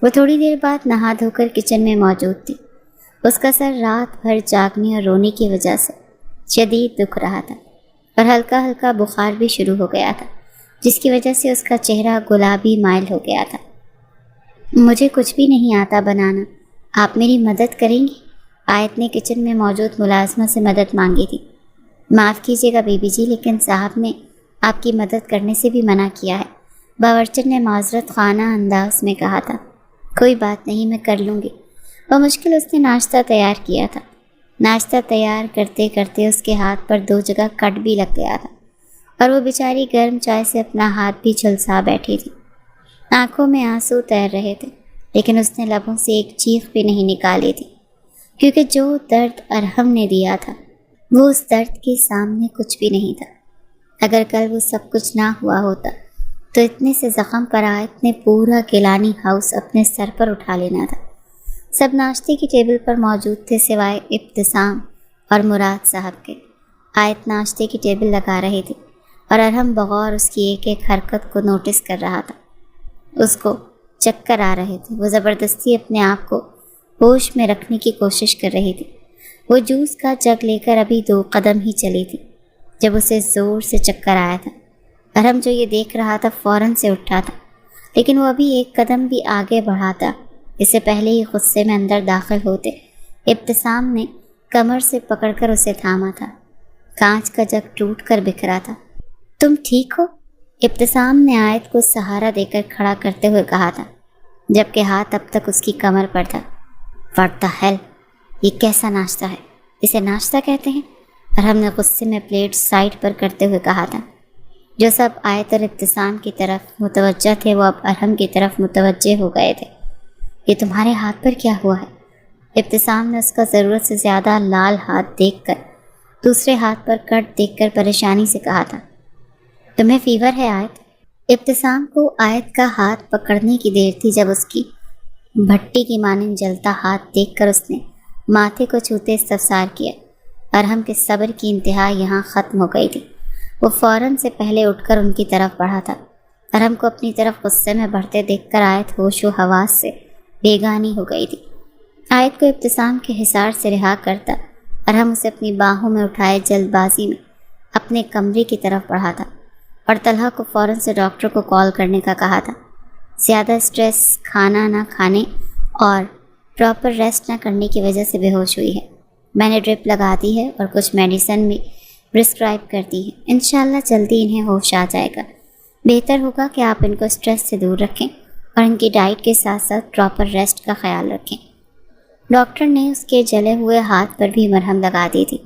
A: وہ تھوڑی دیر بعد نہا دھو کر کچن میں موجود تھی۔ اس کا سر رات بھر جاگنے اور رونے کی وجہ سے شدید دکھ رہا تھا اور ہلکا ہلکا بخار بھی شروع ہو گیا تھا، جس کی وجہ سے اس کا چہرہ گلابی مائل ہو گیا تھا۔ مجھے کچھ بھی نہیں آتا بنانا، آپ میری مدد کریں گی؟ آیت نے کچن میں موجود ملازمہ سے مدد مانگی تھی۔ معاف کیجیے گا بی بی جی، لیکن صاحب نے آپ کی مدد کرنے سے بھی منع کیا ہے، باورچن نے معذرت خانہ انداز میں کہا تھا۔ کوئی بات نہیں، میں کر لوں گی۔ بمشکل اس نے ناشتہ تیار کیا تھا۔ ناشتہ تیار کرتے کرتے اس کے ہاتھ پر 2 جگہ کٹ بھی لگ گیا تھا اور وہ بیچاری گرم چائے سے اپنا ہاتھ بھی جھلسا بیٹھی تھی۔ آنکھوں میں آنسو تیر رہے تھے، لیکن اس نے لبوں سے ایک چیخ بھی نہیں نکالی تھی، کیونکہ جو درد ارحم نے دیا تھا وہ اس درد کے سامنے کچھ بھی نہیں تھا۔ اگر کل وہ سب کچھ نہ ہوا ہوتا تو اتنے سے زخم پر آیت نے پورا گیلانی ہاؤس اپنے سر پر اٹھا لینا تھا۔ سب ناشتے کی ٹیبل پر موجود تھے سوائے ابتسام اور مراد صاحب کے۔ آیت ناشتے کی ٹیبل لگا رہی تھی اور ارحم بغور اس کی ایک ایک حرکت کو نوٹس کر رہا تھا۔ اس کو چکر آ رہے تھے۔ وہ زبردستی اپنے آپ کو ہوش میں رکھنے کی کوشش کر رہی تھی۔ وہ جوس کا جگ لے کر ابھی 2 قدم ہی چلی تھی جب اسے زور سے چکر آیا تھا۔ ارحم جو یہ دیکھ رہا تھا فوراً سے اٹھا تھا، لیکن وہ ابھی 1 قدم بھی آگے بڑھاتا اس سے پہلے ہی غصے میں اندر داخل ہوتے ابتسام نے کمر سے پکڑ کر اسے تھاما تھا۔ کانچ کا جگ ٹوٹ کر بکھرا تھا۔ تم ٹھیک ہو؟ ابتسام نے آیت کو سہارا دے کر کھڑا کرتے ہوئے کہا تھا، جبکہ ہاتھ اب تک اس کی کمر پر تھا۔ واٹ دی ہیل، یہ کیسا ناشتہ ہے؟ اسے ناشتہ کہتے ہیں؟ ارحم نے غصے میں پلیٹ سائڈ پر کرتے ہوئے کہا تھا۔ جو سب آیت اور ابتسام کی طرف متوجہ تھے وہ اب ارحم کی طرف متوجہ ہو گئے تھے۔ یہ تمہارے ہاتھ پر کیا ہوا ہے؟ ابتسام نے اس کا ضرورت سے زیادہ لال ہاتھ دیکھ کر دوسرے ہاتھ پر کٹ دیکھ کر پریشانی سے کہا تھا۔ تمہیں فیور ہے آیت؟ ابتسام کو آیت کا ہاتھ پکڑنے کی دیر تھی جب اس کی بھٹی کی مانند جلتا ہاتھ دیکھ کر اس نے ماتھے کو چھوتے استفسار کیا۔ ارحم کے صبر کی انتہا یہاں ختم ہو گئی تھی۔ وہ فوراً سے پہلے اٹھ کر ان کی طرف بڑھا تھا۔ ارحم کو اپنی طرف غصے میں بڑھتے دیکھ کر آیت ہوش و حواس سے بیگانی ہو گئی تھی۔ آیت کو ابتسام کے حصار سے رہا کرتا ارحم اسے اپنی باہوں میں اٹھائے جلد بازی میں اپنے کمرے کی طرف بڑھا تھا اور طلحہ کو فوراً سے ڈاکٹر کو کال کرنے کا کہا تھا۔ زیادہ اسٹریس، کھانا نہ کھانے اور پراپر ریسٹ نہ کرنے کی وجہ سے بے ہوش ہوئی ہے۔ میں نے ڈرپ لگا دی ہے اور کچھ میڈیسن بھی پرسکرائب کر دی ہے۔ انشاءاللہ جلدی انہیں ہوش آ جائے گا۔ بہتر ہوگا کہ آپ ان کو اسٹریس سے دور رکھیں اور ان کی ڈائٹ کے ساتھ ساتھ پراپر ریسٹ کا خیال رکھیں۔ ڈاکٹر نے اس کے جلے ہوئے ہاتھ پر بھی مرہم لگا دی تھی،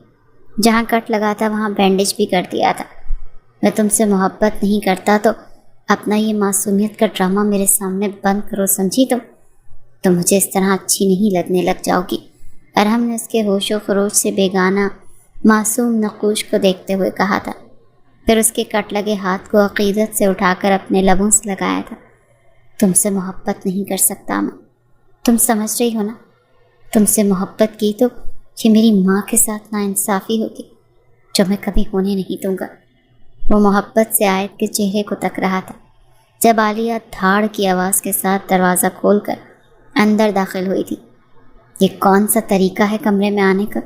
A: جہاں کٹ لگا تھا وہاں بینڈیج بھی کر دیا تھا۔ میں تم سے محبت نہیں کرتا تو اپنا یہ معصومیت کا ڈرامہ میرے سامنے بند کرو، سمجھی؟ تم مجھے اس طرح اچھی نہیں لگنے لگ جاؤ گی۔ ارحم نے اس کے ہوش و خروش سے بیگانہ معصوم نقوش کو دیکھتے ہوئے کہا تھا، پھر اس کے کٹ لگے ہاتھ کو عقیدت سے اٹھا کر اپنے لبوں سے لگایا تھا۔ تم سے محبت نہیں کر سکتا میں، تم سمجھ رہی ہو نا؟ تم سے محبت کی تو یہ میری ماں کے ساتھ ناانصافی ہوگی، جو میں کبھی ہونے نہیں دوں گا۔ وہ محبت سے آیت کے چہرے کو تک رہا تھا جب عالیہ دھاڑ کی آواز کے ساتھ دروازہ کھول کر اندر داخل ہوئی تھی۔ یہ کون سا طریقہ ہے کمرے میں آنے کا؟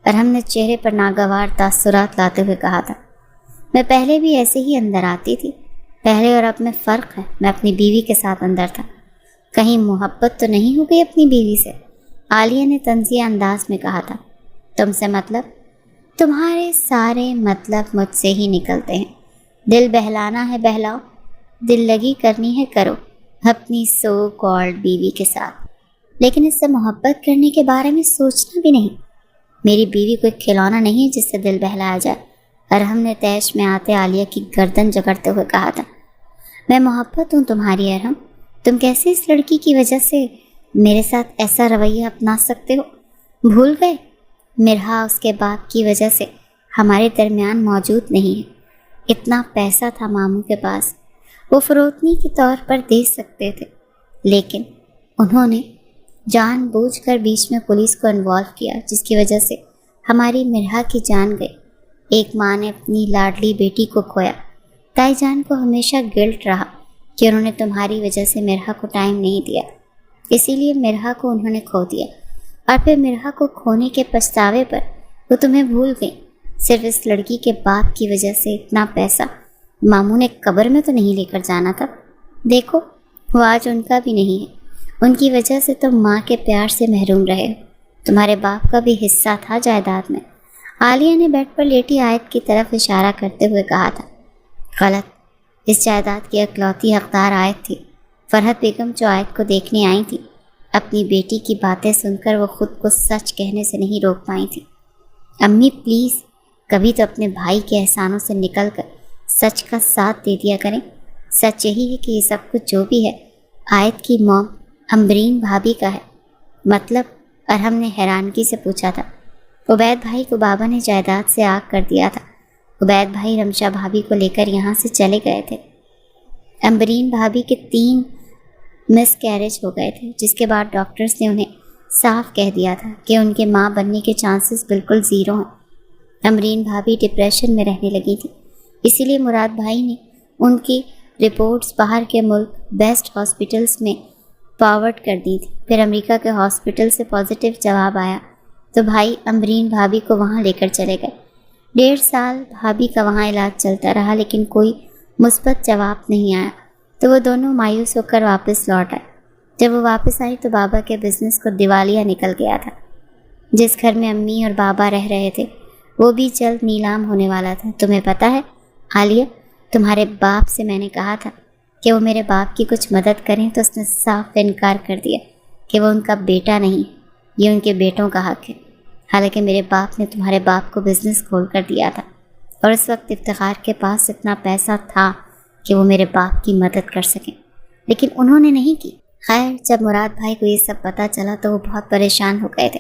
A: ارحم نے چہرے پر ناگوار تاثرات لاتے ہوئے کہا تھا۔ میں پہلے بھی ایسے ہی اندر آتی تھی، پہلے اور اب میں فرق ہے۔ میں اپنی بیوی کے ساتھ اندر تھا۔ کہیں محبت تو نہیں ہو گئی اپنی بیوی سے؟ عالیہ نے طنزیہ انداز میں کہا تھا۔ تم سے مطلب؟ تمہارے سارے مطلب مجھ سے ہی نکلتے ہیں۔ دل بہلانا ہے بہلاؤ، دل لگی کرنی ہے کرو اپنی سو کالڈ بیوی کے ساتھ، لیکن اس سے محبت کرنے کے بارے میں سوچنا بھی نہیں۔ میری بیوی کوئی کھلونا نہیں ہے جس سے دل بہلایا جائے۔ ارحم نے تیش میں آتے عالیہ کی گردن جکڑتے ہوئے کہا تھا۔ میں محبت ہوں تمہاری ارحم، تم کیسے اس لڑکی کی وجہ سے میرے ساتھ ایسا رویہ اپنا سکتے ہو؟ بھول گئے مرحا اس کے باپ کی وجہ سے ہمارے درمیان موجود نہیں ہے۔ اتنا پیسہ تھا ماموں کے پاس، وہ فروتنی کے طور پر دے سکتے تھے، لیکن انہوں نے جان بوجھ کر بیچ میں پولیس کو انوالو کیا، جس کی وجہ سے ہماری مرحا کی جان گئی۔ ایک ماں نے اپنی لاڈلی بیٹی کو کھویا۔ تائی جان کو ہمیشہ گلٹ رہا کہ انہوں نے تمہاری وجہ سے مرحا کو ٹائم نہیں دیا، اسی لیے مرحا کو انہوں نے کھو دیا، اور پھر مرحا کو کھونے کے پچھتاوے پر وہ تمہیں بھول گئی۔ صرف اس لڑکی کے باپ کی وجہ سے اتنا پیسہ ماموں نے قبر میں تو نہیں لے کر جانا تھا۔ دیکھو وہ آج ان کا بھی نہیں ہے، ان کی وجہ سے تم ماں کے پیار سے محروم رہے ہو۔ تمہارے باپ کا بھی حصہ تھا جائیداد میں۔ عالیہ نے بیڈ پر لیٹی آیت کی طرف اشارہ کرتے ہوئے کہا تھا۔ غلط، اس جائیداد کی اکلوتی حقدار آیت تھی۔ فرحت بیگم جو آیت کو دیکھنے آئی تھی، اپنی بیٹی کی باتیں سن کر وہ خود کو سچ کہنے سے نہیں روک پائی تھی۔ امی پلیز کبھی تو اپنے بھائی کے احسانوں سے نکل کر سچ کا ساتھ دے دیا کریں۔ سچ یہی ہے کہ یہ سب کچھ جو بھی ہے آیت کی موم امبرین بھابھی کا ہے۔ مطلب؟ ارحم نے حیرانگی سے پوچھا تھا۔ عبید بھائی کو بابا نے جائیداد سے آگ کر دیا تھا۔ عبید بھائی رمشا بھابھی کو لے کر یہاں سے چلے گئے تھے۔ امبرین بھابھی کے 3 مس کیریج ہو گئے تھے، جس کے بعد ڈاکٹرز نے انہیں صاف کہہ دیا تھا کہ ان کے ماں بننے کے چانسز بالکل زیرو ہیں۔ امبرین بھابھی ڈپریشن میں رہنے لگی تھی، اسی لیے مراد بھائی نے ان کی رپورٹس باہر کے ملک بیسٹ ہاسپٹلز میں فارورڈ کر دی تھی۔ پھر امریکہ کے ہاسپٹل سے پازیٹیو جواب آیا تو بھائی امبرین بھابھی کو وہاں لے کر چلے گئے۔ 1.5 سال بھابھی کا وہاں علاج چلتا رہا، لیکن کوئی مثبت جواب نہیں آیا تو وہ دونوں مایوس ہو کر واپس لوٹ آئے۔ جب وہ واپس آئی تو بابا کے بزنس کو دیوالیہ نکل گیا تھا۔ جس گھر میں امی اور بابا رہ رہے تھے وہ بھی جلد نیلام ہونے والا تھا۔ تمہیں پتہ ہے عالیہ، تمہارے باپ سے میں نے کہا تھا کہ وہ میرے باپ کی کچھ مدد کریں تو اس نے صاف انکار کر دیا کہ وہ ان کا بیٹا نہیں، یہ ان کے بیٹوں کا حق ہے۔ حالانکہ میرے باپ نے تمہارے باپ کو بزنس کھول کر دیا تھا، اور اس وقت افتخار کے پاس اتنا پیسہ تھا کہ وہ میرے باپ کی مدد کر سکیں، لیکن انہوں نے نہیں کی۔ خیر، جب مراد بھائی کو یہ سب پتہ چلا تو وہ بہت پریشان ہو گئے تھے،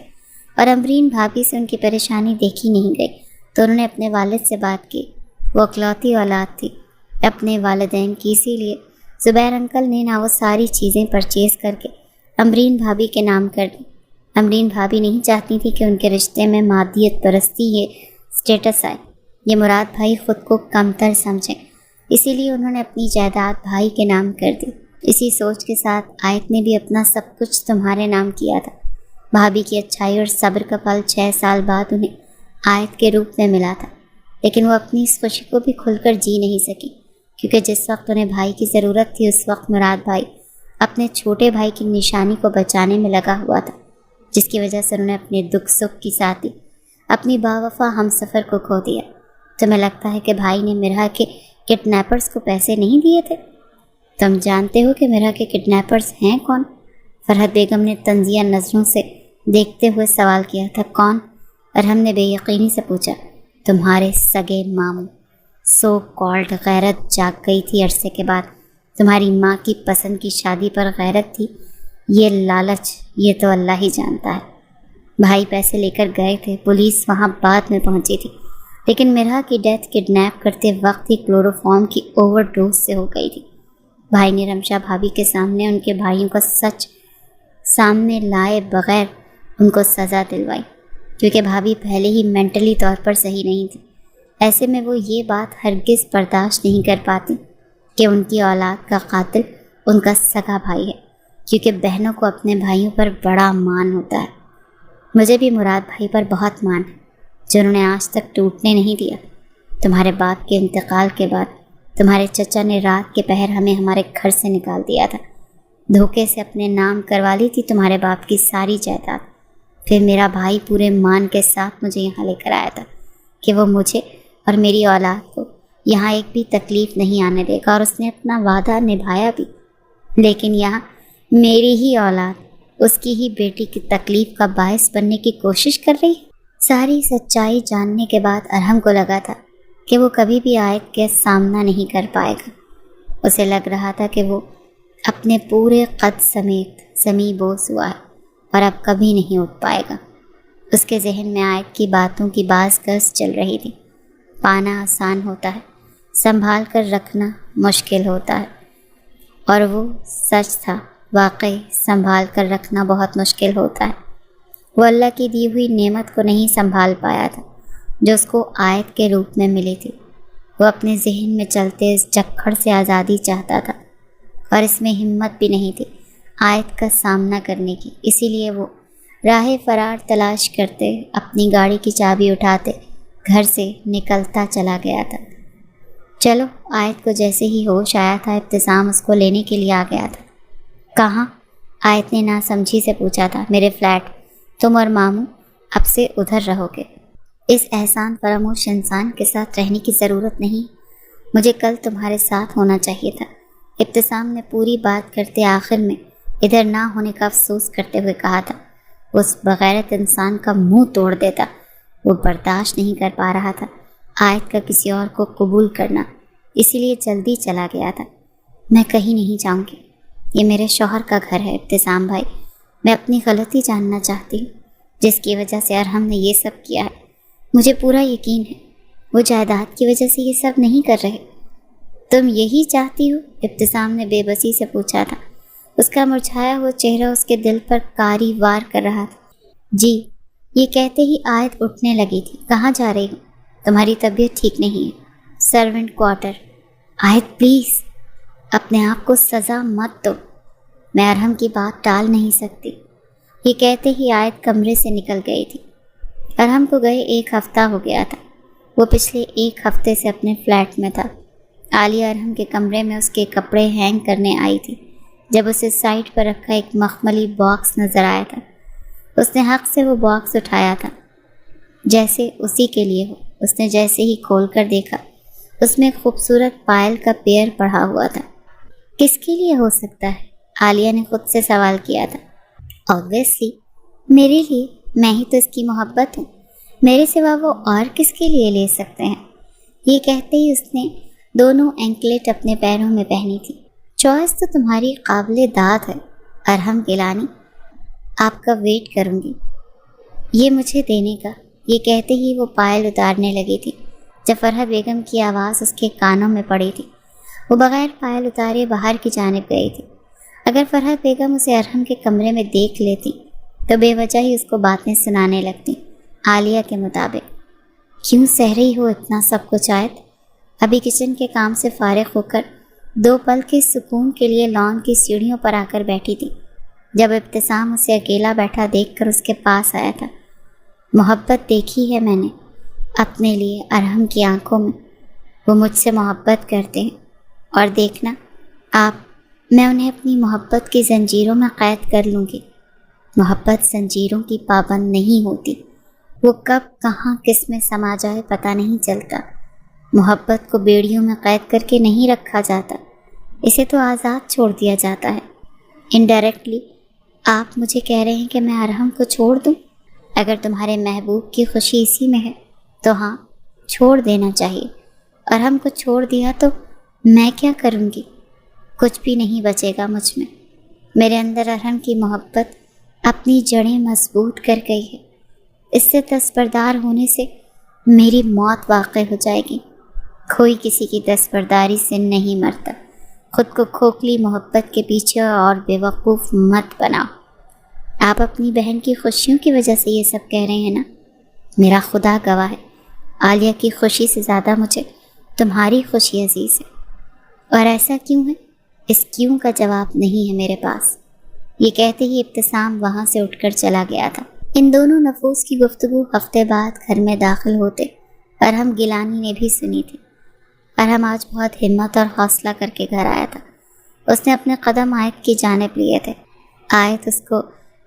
A: اور امبرین بھابھی سے ان کی پریشانی دیکھی نہیں گئی تو انہوں نے اپنے والد سے بات کی۔ وہ اکلوتی اولاد تھی اپنے والدین کی، اسی لیے زبیر انکل نے نہ وہ ساری چیزیں پرچیز کر کے امبرین بھابھی کے نام کر دی۔ امبرین بھابھی نہیں چاہتی تھی کہ ان کے رشتے میں مادیت پرستی یہ سٹیٹس آئے، یہ مراد بھائی خود کو کمتر سمجھیں، اسی لیے انہوں نے اپنی جائیداد بھائی کے نام کر دی۔ اسی سوچ کے ساتھ آیت نے بھی اپنا سب کچھ تمہارے نام کیا تھا۔ بھابھی کی اچھائی اور صبر کا پھل 6 سال بعد انہیں آیت کے روپ میں ملا تھا، لیکن وہ اپنی اس خوشی کو بھی کھل کر جی نہیں سکی، کیونکہ جس وقت انہیں بھائی کی ضرورت تھی اس وقت مراد بھائی اپنے چھوٹے بھائی کی نشانی کو بچانے میں لگا ہوا تھا، جس کی وجہ سے انہوں نے اپنے دکھ سکھ کی ساتھی اپنی باوفا ہم سفر کو کھو دیا۔ تمہیں لگتا ہے کہ بھائی نے مرحا کے کڈنیپرز کو پیسے نہیں دیے تھے؟ تم جانتے ہو کہ میرا کے کڈنیپرز ہیں کون؟ فرحت بیگم نے طنزیہ نظروں سے دیکھتے ہوئے سوال کیا تھا۔ کون؟ ارحم نے بے یقینی سے پوچھا۔ تمہارے سگے ماموں۔ سو کالڈ غیرت جاگ گئی تھی عرصے کے بعد۔ تمہاری ماں کی پسند کی شادی پر غیرت تھی، یہ لالچ، یہ تو اللہ ہی جانتا ہے۔ بھائی پیسے لے کر گئے تھے، پولیس وہاں بعد میں پہنچی تھی، لیکن مرحا کی ڈیتھ کڈنیپ کرتے وقت ہی کلوروفارم کی اوور ڈوز سے ہو گئی تھی۔ بھائی نے رمشا بھابھی کے سامنے ان کے بھائیوں کا سچ سامنے لائے بغیر ان کو سزا دلوائی، کیونکہ بھابھی پہلے ہی مینٹلی طور پر صحیح نہیں تھی۔ ایسے میں وہ یہ بات ہرگز برداشت نہیں کر پاتی کہ ان کی اولاد کا قاتل ان کا سگا بھائی ہے، کیونکہ بہنوں کو اپنے بھائیوں پر بڑا مان ہوتا ہے۔ مجھے بھی مراد بھائی پر بہت مان ہے، جنہوں نے آج تک ٹوٹنے نہیں دیا۔ تمہارے باپ کے انتقال کے بعد تمہارے چچا نے رات کے پہر ہمیں ہمارے گھر سے نکال دیا تھا، دھوکے سے اپنے نام کروا لی تھی تمہارے باپ کی ساری جائیداد۔ پھر میرا بھائی پورے مان کے ساتھ مجھے یہاں لے کر آیا تھا کہ وہ مجھے اور میری اولاد کو یہاں ایک بھی تکلیف نہیں آنے دے گا، اور اس نے اپنا وعدہ نبھایا بھی۔ لیکن یہاں میری ہی اولاد اس کی ہی بیٹی کی تکلیف کا باعث بننے کی کوشش کر رہی ہے۔ ساری سچائی جاننے کے بعد ارحم کو لگا تھا کہ وہ کبھی بھی آیت کا سامنا نہیں کر پائے گا۔ اسے لگ رہا تھا کہ وہ اپنے پورے قد سمیت زمیں بوس ہوا ہے اور اب کبھی نہیں اٹھ پائے گا۔ اس کے ذہن میں آیت کی باتوں کی باز گز چل رہی تھی۔ پانا آسان ہوتا ہے، سنبھال کر رکھنا مشکل ہوتا ہے، اور وہ سچ تھا۔ واقعی سنبھال کر رکھنا بہت مشکل ہوتا ہے۔ وہ اللہ کی دی ہوئی نعمت کو نہیں سنبھال پایا تھا جو اس کو آیت کے روپ میں ملی تھی۔ وہ اپنے ذہن میں چلتے اس جکڑ سے آزادی چاہتا تھا، اور اس میں ہمت بھی نہیں تھی آیت کا سامنا کرنے کی۔ اسی لیے وہ راہ فرار تلاش کرتے، اپنی گاڑی کی چابی اٹھاتے گھر سے نکلتا چلا گیا تھا۔ چلو، آیت کو جیسے ہی ہوش آیا تھا ابتسام اس کو لینے کے لیے آ گیا تھا۔ کہاں؟ آیت نے ناسمجھی سے پوچھا تھا۔ میرے فلیٹ، تم اور ماموں اب سے ادھر رہو گے۔ اس احسان فراموش انسان کے ساتھ رہنے کی ضرورت نہیں، مجھے کل تمہارے ساتھ ہونا چاہیے تھا۔ ابتسام نے پوری بات کرتے آخر میں ادھر نہ ہونے کا افسوس کرتے ہوئے کہا تھا۔ اس بغیرت انسان کا منہ توڑ دیتا۔ وہ برداشت نہیں کر پا رہا تھا آیت کا کسی اور کو قبول کرنا، اسی لیے جلدی چلا گیا تھا۔ میں کہیں نہیں جاؤں گی، یہ میرے شوہر کا گھر ہے ابتسام بھائی۔ میں اپنی غلطی جاننا چاہتی ہوں جس کی وجہ سے ارحم نے یہ سب کیا ہے۔ مجھے پورا یقین ہے وہ جائیداد کی وجہ سے یہ سب نہیں کر رہے۔ تم یہی چاہتی ہو؟ ابتسام نے بے بسی سے پوچھا تھا۔ اس کا مرجھایا ہوا چہرہ اس کے دل پر کاری وار کر رہا تھا۔ جی، یہ کہتے ہی آیت اٹھنے لگی تھی۔ کہاں جا رہی ہوں؟ تمہاری طبیعت ٹھیک نہیں ہے۔ Servant quarter. آیت پلیز اپنے آپ کو سزا مت دو، میں ارحم کی بات ٹال نہیں سکتی۔ یہ کہتے ہی آیت کمرے سے نکل گئی تھی۔ ارحم کو گئے 1 ہفتہ ہو گیا تھا۔ وہ پچھلے 1 ہفتے سے اپنے فلیٹ میں تھا۔ عالیہ ارحم کے کمرے میں اس کے کپڑے ہینگ کرنے آئی تھی جب اسے سائڈ پر رکھا ایک مخملی باکس نظر آیا تھا۔ اس نے حق سے وہ باکس اٹھایا تھا جیسے اسی کے لیے ہو۔ اس نے جیسے ہی کھول کر دیکھا، اس میں ایک خوبصورت پائل کا پیئر پڑا ہوا تھا۔ کس کے لیے ہو سکتا ہے؟ عالیہ نے خود سے سوال کیا تھا۔ آبویسلی میرے لیے، میں ہی تو اس کی محبت ہوں، میرے سوا وہ اور کس کے لیے لے سکتے ہیں؟ یہ کہتے ہی اس نے دونوں اینکلیٹ اپنے پیروں میں پہنی تھی۔ چوائس تو تمہاری قابل داد ہے ارحم گیلانی، آپ کا ویٹ کروں گی یہ مجھے دینے کا۔ یہ کہتے ہی وہ پائل اتارنے لگی تھی جب فرحت بیگم کی آواز اس کے کانوں میں پڑی تھی۔ وہ بغیر پائل اتارے باہر کی جانب گئی تھی۔ اگر فرحت بیگم اسے ارحم کے کمرے میں دیکھ لیتی تو بے وجہ ہی اس کو باتیں سنانے لگتی۔ عالیہ کے مطابق کیوں سہ رہی ہو اتنا سب کچھ آیت؟ ابھی کچن کے کام سے فارغ ہو کر 2 پل کے سکون کے لیے لان کی سیڑھیوں پر آ کر بیٹھی تھی جب ابتسام اسے اکیلا بیٹھا دیکھ کر اس کے پاس آیا تھا۔ محبت دیکھی ہے میں نے اپنے لیے ارحم کی آنکھوں میں، وہ مجھ سے محبت کرتے ہیں، اور دیکھنا میں انہیں اپنی محبت کی زنجیروں میں قید کر لوں گی۔ محبت زنجیروں کی پابند نہیں ہوتی، وہ کب کہاں کس میں سما جائے پتہ نہیں چلتا۔ محبت کو بیڑیوں میں قید کر کے نہیں رکھا جاتا، اسے تو آزاد چھوڑ دیا جاتا ہے۔ انڈائریکٹلی آپ مجھے کہہ رہے ہیں کہ میں ارحم کو چھوڑ دوں؟ اگر تمہارے محبوب کی خوشی اسی میں ہے تو ہاں، چھوڑ دینا چاہیے۔ ارحم کو چھوڑ دیا تو میں کیا کروں گی؟ کچھ بھی نہیں بچے گا مجھ میں۔ میرے اندر ارحم کی محبت اپنی جڑیں مضبوط کر گئی ہے۔ اس سے دستبردار ہونے سے میری موت واقع ہو جائے گی۔ کوئی کسی کی دستبرداری سے نہیں مرتا۔ خود کو کھوکھلی محبت کے پیچھے اور بے وقوف مت بناؤ۔ آپ اپنی بہن کی خوشیوں کی وجہ سے یہ سب کہہ رہے ہیں نا؟ میرا خدا گواہ ہے، عالیہ کی خوشی سے زیادہ مجھے تمہاری خوشی عزیز ہے۔ اور ایسا کیوں ہے؟ اس کیوں کا جواب نہیں ہے میرے پاس۔ یہ کہتے ہی ابتسام وہاں سے اٹھ کر چلا گیا تھا۔ ان دونوں نفوس کی گفتگو ہفتے بعد گھر میں داخل ہوتے ارحم گیلانی نے بھی سنی تھی۔ ارحم آج بہت ہمت اور حوصلہ کر کے گھر آیا تھا۔ اس نے اپنے قدم آیت کی جانب لیے تھے۔ آیت اس کو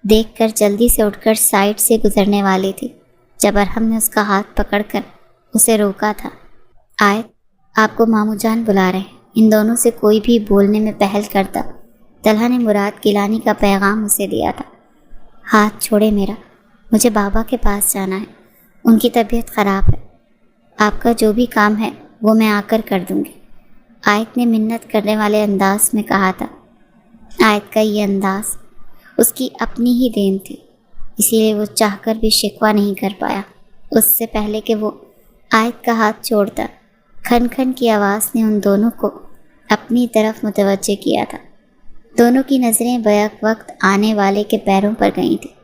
A: دیکھ کر جلدی سے اٹھ کر سائڈ سے گزرنے والی تھی جب ارحم نے اس کا ہاتھ پکڑ کر اسے روکا تھا۔ آیت، آپ کو ماموں جان بلا رہے ہیں۔ ان دونوں سے کوئی بھی بولنے میں پہل کرتا طلحہ نے مراد گیلانی کا پیغام اسے دیا تھا۔ ہاتھ چھوڑے میرا، مجھے بابا کے پاس جانا ہے، ان کی طبیعت خراب ہے۔ آپ کا جو بھی کام ہے وہ میں آ کر کر دوں گی، آیت نے منت کرنے والے انداز میں کہا تھا۔ آیت کا یہ انداز اس کی اپنی ہی دین تھی، اسی لیے وہ چاہ کر بھی شکوہ نہیں کر پایا۔ اس سے پہلے کہ وہ آیت کا ہاتھ چھوڑتا، کھن کھن کی آواز نے ان دونوں کو اپنی طرف متوجہ کیا تھا۔ دونوں کی نظریں بیک وقت آنے والے کے پیروں پر گئی تھیں۔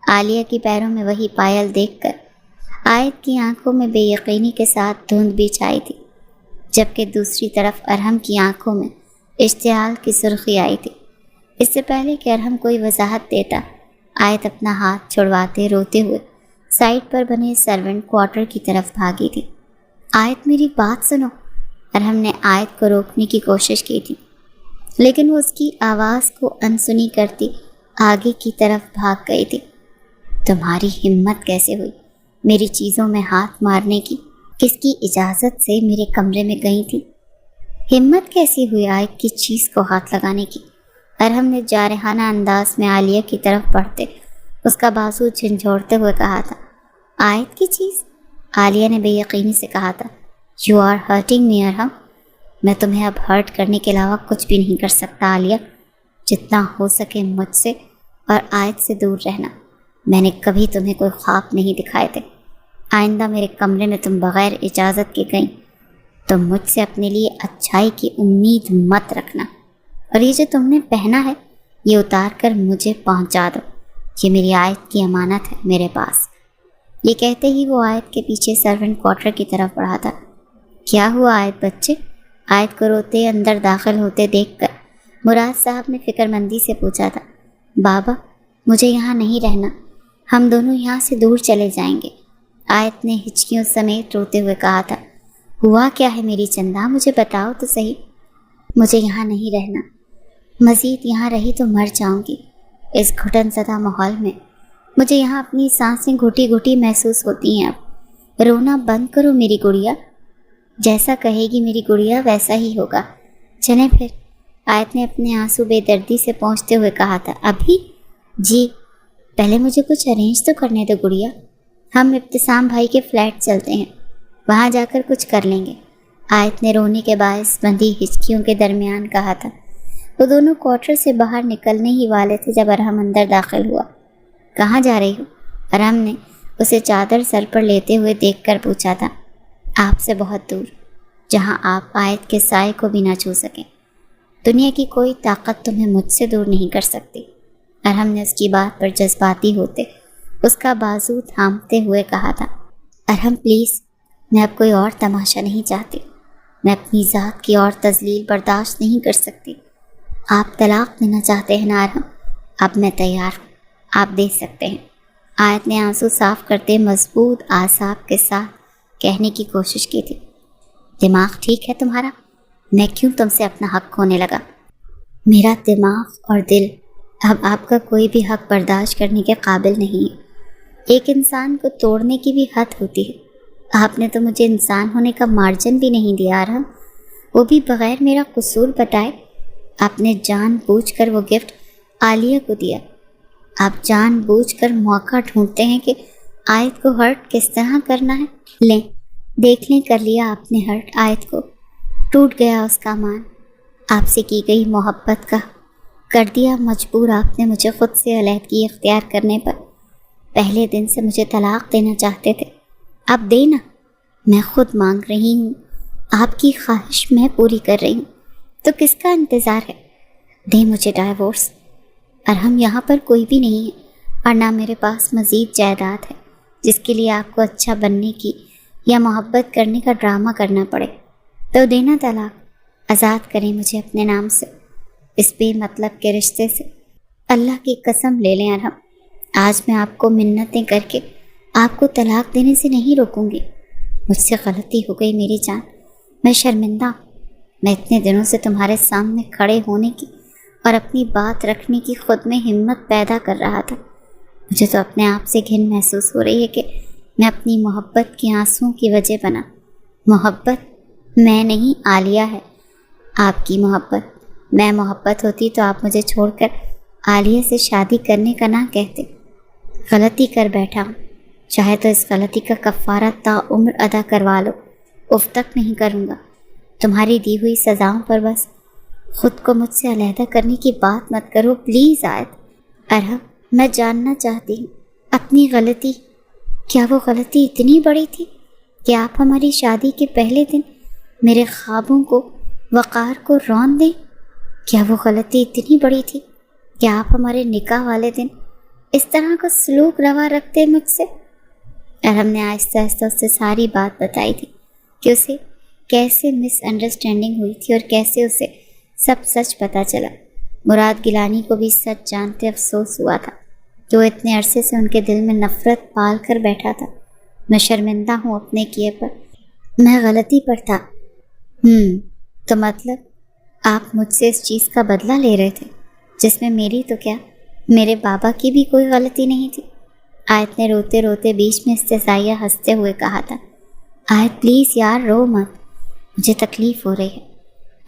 A: عالیہ کی پیروں میں وہی پائل دیکھ کر آیت کی آنکھوں میں بے یقینی کے ساتھ دھند بھی چھائی تھی، جبکہ دوسری طرف ارحم کی آنکھوں میں اشتعال کی سرخی آئی تھی۔ اس سے پہلے کہ ارحم کوئی وضاحت دیتا، آیت اپنا ہاتھ چھڑواتے روتے ہوئے سائڈ پر بنے سرونٹ کوارٹر کی طرف بھاگی تھی۔ آیت میری بات سنو، ارحم نے آیت کو روکنے کی کوشش کی تھی، لیکن وہ اس کی آواز کو انسنی کرتی آگے کی طرف بھاگ گئی تھی۔ تمہاری ہمت کیسے ہوئی میری چیزوں میں ہاتھ مارنے کی؟ کس کی اجازت سے میرے کمرے میں گئی تھی؟ ہمت کیسی ہوئی آیت کی چیز کو ہاتھ لگانے کی؟ ارحم نے جارحانہ انداز میں عالیہ کی طرف بڑھتے اس کا بازو جھنجھوڑتے ہوئے کہا تھا۔ آیت کی چیز؟ عالیہ نے بے یقینی سے کہا تھا۔ یو آر ہرٹنگ می ارحم، میں تمہیں اب ہرٹ کرنے کے علاوہ کچھ بھی نہیں کر سکتا عالیہ۔ جتنا ہو سکے مجھ سے اور آیت سے دور رہنا۔ میں نے کبھی تمہیں کوئی خواب نہیں دکھائے تھے۔ آئندہ میرے کمرے میں تم بغیر اجازت کے گئیں تو مجھ سے اپنے لیے اچھائی کی امید مت رکھنا، اور یہ جو تم نے پہنا ہے یہ اتار کر مجھے پہنچا دو، یہ میری آیت کی امانت ہے میرے پاس۔ یہ کہتے ہی وہ آیت کے پیچھے سرونٹ کوارٹر کی طرف بڑھا تھا۔ کیا ہوا آیت بچے؟ آیت کو روتے اندر داخل ہوتے دیکھ کر مراد صاحب نے فکر مندی سے پوچھا تھا۔ بابا، مجھے یہاں نہیں رہنا، ہم دونوں یہاں سے دور چلے جائیں گے، آیت نے ہچکیوں سمیت روتے ہوئے کہا تھا۔ ہوا کیا ہے میری چندہ، مجھے بتاؤ تو صحیح۔ مجھے یہاں نہیں رہنا، مزید یہاں رہی تو مر جاؤں گی اس گھٹن زدہ ماحول میں۔ مجھے یہاں اپنی سانسیں گھٹی گھٹی محسوس ہوتی ہیں۔ اب رونا بند کرو میری گڑیا، جیسا کہے گی میری گڑیا ویسا ہی ہوگا۔ چلیں پھر، آیت نے اپنے آنسو بے دردی سے پہنچتے ہوئے کہا تھا۔ ابھی؟ جی، پہلے مجھے کچھ ارینج تو کرنے دو گڑیا، ہم ابتسام بھائی کے فلیٹ چلتے ہیں، وہاں جا کر کچھ کر لیں گے، آیت نے رونے کے باعث بندھی ہچکیوں کے درمیان کہا تھا۔ وہ دونوں کوارٹر سے باہر نکلنے ہی والے تھے جب ارحم اندر داخل ہوا۔ کہاں جا رہی ہو؟ ارحم نے اسے چادر سر پر لیتے ہوئے دیکھ کر پوچھا تھا۔ آپ سے بہت دور، جہاں آپ آیت کے سائے کو بھی نہ چھو سکیں۔ دنیا کی کوئی طاقت تمہیں مجھ سے دور نہیں کر سکتی، ارحم نے اس کی بات پر جذباتی ہوتے اس کا بازو تھامتے ہوئے کہا تھا۔ ارحم پلیز، میں اب کوئی اور تماشا نہیں چاہتی، میں اپنی ذات کی اور تذلیل برداشت نہیں کر سکتی۔ آپ طلاق دینا چاہتے ہیں نا ارحم؟ اب میں تیار ہوں، آپ دے سکتے ہیں، آیت نے آنسو صاف کرتے مضبوط اعصاب کے ساتھ کہنے کی کوشش کی تھی۔ دماغ ٹھیک ہے تمہارا؟ میں کیوں تم سے اپنا حق کھونے لگا؟ میرا دماغ اور دل اب آپ کا کوئی بھی حق برداشت کرنے کے قابل نہیں ہے۔ ایک انسان کو توڑنے کی بھی حد ہوتی ہے، آپ نے تو مجھے انسان ہونے کا مارجن بھی نہیں دیا ارحم، وہ بھی بغیر میرا قصور بتائے۔ آپ نے جان بوجھ کر وہ گفٹ عالیہ کو دیا۔ آپ جان بوجھ کر موقع ڈھونڈتے ہیں کہ آیت کو ہرٹ کس طرح کرنا ہے۔ لیں، دیکھ لیں، کر لیا آپ نے ہرٹ آیت کو، ٹوٹ گیا اس کا مان۔ آپ سے کی گئی محبت کا کر دیا مجبور آپ نے مجھے خود سے علیحدگی اختیار کرنے پر۔ پہلے دن سے مجھے طلاق دینا چاہتے تھے، اب دینا، میں خود مانگ رہی ہوں، آپ کی خواہش میں پوری کر رہی ہوں، تو کس کا انتظار ہے؟ دیں مجھے ڈائیورس۔ ارحم، یہاں پر کوئی بھی نہیں ہے اور نہ میرے پاس مزید جائیداد ہے جس کے لیے آپ کو اچھا بننے کی یا محبت کرنے کا ڈرامہ کرنا پڑے، تو دینا طلاق، آزاد کریں مجھے اپنے نام سے، اس بے مطلب کے رشتے سے۔ اللہ کی قسم لے لیں ارحم، آج میں آپ کو منتیں کر کے آپ کو طلاق دینے سے نہیں روکوں گی۔ مجھ سے غلطی ہو گئی میری جان، میں شرمندہ ہوں۔ میں اتنے دنوں سے تمہارے سامنے کھڑے ہونے کی اور اپنی بات رکھنے کی خود میں ہمت پیدا کر رہا تھا۔ مجھے تو اپنے آپ سے گھن محسوس ہو رہی ہے کہ میں اپنی محبت کے آنسوؤں کی وجہ بنا۔ محبت میں نہیں، عالیہ ہے آپ کی محبت۔ میں محبت ہوتی تو آپ مجھے چھوڑ کر عالیہ سے شادی کرنے کا نہ کہتے۔ غلطی کر بیٹھا ہوں، چاہے تو اس غلطی کا کفارہ تا عمر ادا کروا لو، اف تک نہیں کروں گا۔ تمہاری دی ہوئی سزاؤں پر بس خود کو مجھ سے علیحدہ کرنے کی بات مت کرو پلیز آیت۔ ارحم، میں جاننا چاہتی ہوں اپنی غلطی، کیا وہ غلطی اتنی بڑی تھی کہ آپ ہماری شادی کے پہلے دن میرے خوابوں کو، وقار کو رون دیں؟ کیا وہ غلطی اتنی بڑی تھی کہ آپ ہمارے نکاح والے دن اس طرح کا سلوک روا رکھتے مجھ سے؟ ارحم نے آہستہ آہستہ اس سے ساری بات بتائی تھی کہ اسے کیسے مس انڈرسٹینڈنگ ہوئی تھی اور کیسے اسے سب سچ پتہ چلا۔ مراد گیلانی کو بھی سچ جانتے افسوس ہوا تھا کہ وہ اتنے عرصے سے ان کے دل میں نفرت پال کر بیٹھا تھا۔ میں شرمندہ ہوں اپنے کیے پر، میں غلطی پر تھا۔ تو مطلب آپ مجھ سے اس چیز کا بدلہ لے رہے تھے جس میں میری تو کیا، میرے بابا کی بھی کوئی غلطی نہیں تھی؟ آیت نے روتے روتے بیچ میں استحضائیہ ہنستے ہوئے کہا تھا۔ آیت پلیز یار، رو مت، مجھے تکلیف ہو رہی ہے۔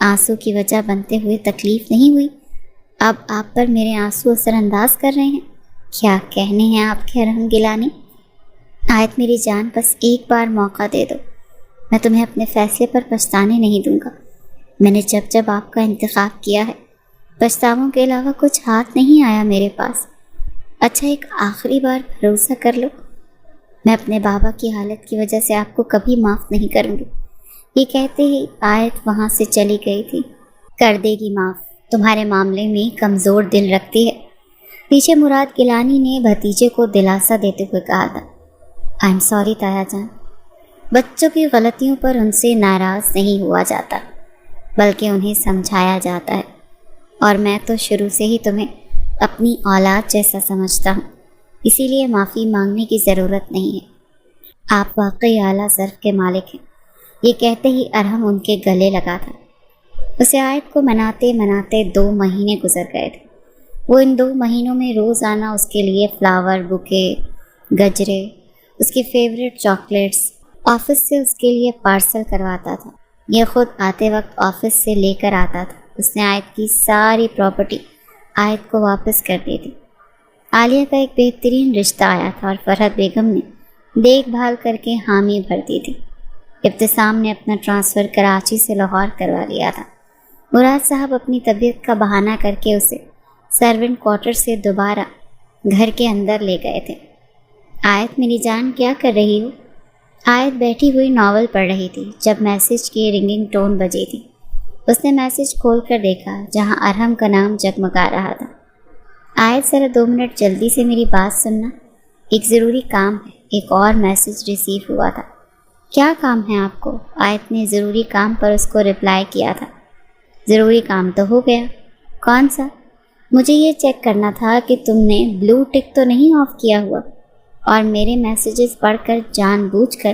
A: آنسو کی وجہ بنتے ہوئے تکلیف نہیں ہوئی، اب آپ پر میرے آنسو اثر انداز کر رہے ہیں؟ کیا کہنے ہیں آپ کے ارحم گیلانی؟ آیت میری جان، بس ایک بار موقع دے دو، میں تمہیں اپنے فیصلے پر پچھتانے نہیں دوں گا۔ میں نے جب آپ کا انتخاب کیا ہے، پچھتاووں کے علاوہ کچھ ہاتھ نہیں آیا میرے پاس۔ اچھا، ایک آخری بار بھروسہ کر لو، میں اپنے بابا کی حالت کی وجہ سے آپ کو کبھی معاف نہیں کروں گی۔ یہ کہتے ہی آیت وہاں سے چلی گئی تھی۔ کر دے گی معاف، تمہارے معاملے میں کمزور دل رکھتی ہے، پیچھے مراد گیلانی نے بھتیجے کو دلاسا دیتے ہوئے کہا تھا۔ آئی ایم سوری تایا جان، بچوں کی غلطیوں پر ان سے ناراض نہیں ہوا جاتا بلکہ انہیں سمجھایا جاتا ہے، اور میں تو شروع سے ہی تمہیں اپنی اولاد جیسا سمجھتا ہوں، اسی لیے معافی مانگنے کی ضرورت نہیں ہے۔ آپ واقعی اعلیٰ ظرف کے مالک ہیں۔ یہ کہتے ہی ارحم ان کے گلے لگا تھا۔ اسے آیت کو مناتے مناتے 2 مہینے گزر گئے تھے۔ وہ ان 2 مہینوں میں روزانہ اس کے لیے فلاور بوکے، گجرے، اس کی فیوریٹ چاکلیٹس آفس سے اس کے لیے پارسل کرواتا تھا۔ یہ خود آتے وقت آفس سے لے کر آتا تھا۔ اس نے آیت کی ساری پراپرٹی آیت کو واپس کر دی تھی۔ عالیہ کا ایک بہترین رشتہ آیا تھا اور فرحت بیگم نے دیکھ بھال کر کے حامی بھر دی تھی۔ ابتسام نے اپنا ٹرانسفر کراچی سے لاہور کروا لیا تھا۔ مراد صاحب اپنی طبیعت کا بہانہ کر کے اسے سرونٹ کوارٹر سے دوبارہ گھر کے اندر لے گئے تھے۔ آیت میری جان، کیا کر رہی ہو؟ آیت بیٹھی ہوئی ناول پڑھ رہی تھی جب میسج کی رنگنگ ٹون بجی تھی۔ اس نے میسج کھول کر دیکھا جہاں ارحم کا نام جگمگا رہا تھا۔ آیت، ذرا 2 منٹ جلدی سے میری بات سننا، ایک ضروری کام ہے۔ ایک اور میسج ریسیو ہوا تھا۔ کیا کام ہے آپ کو؟ آیت نے ضروری کام پر اس کو رپلائی کیا تھا۔ ضروری کام تو ہو گیا۔ کون سا؟ مجھے یہ چیک کرنا تھا کہ تم نے بلو ٹک تو نہیں آف کیا ہوا اور میرے میسیجز پڑھ کر جان بوجھ کر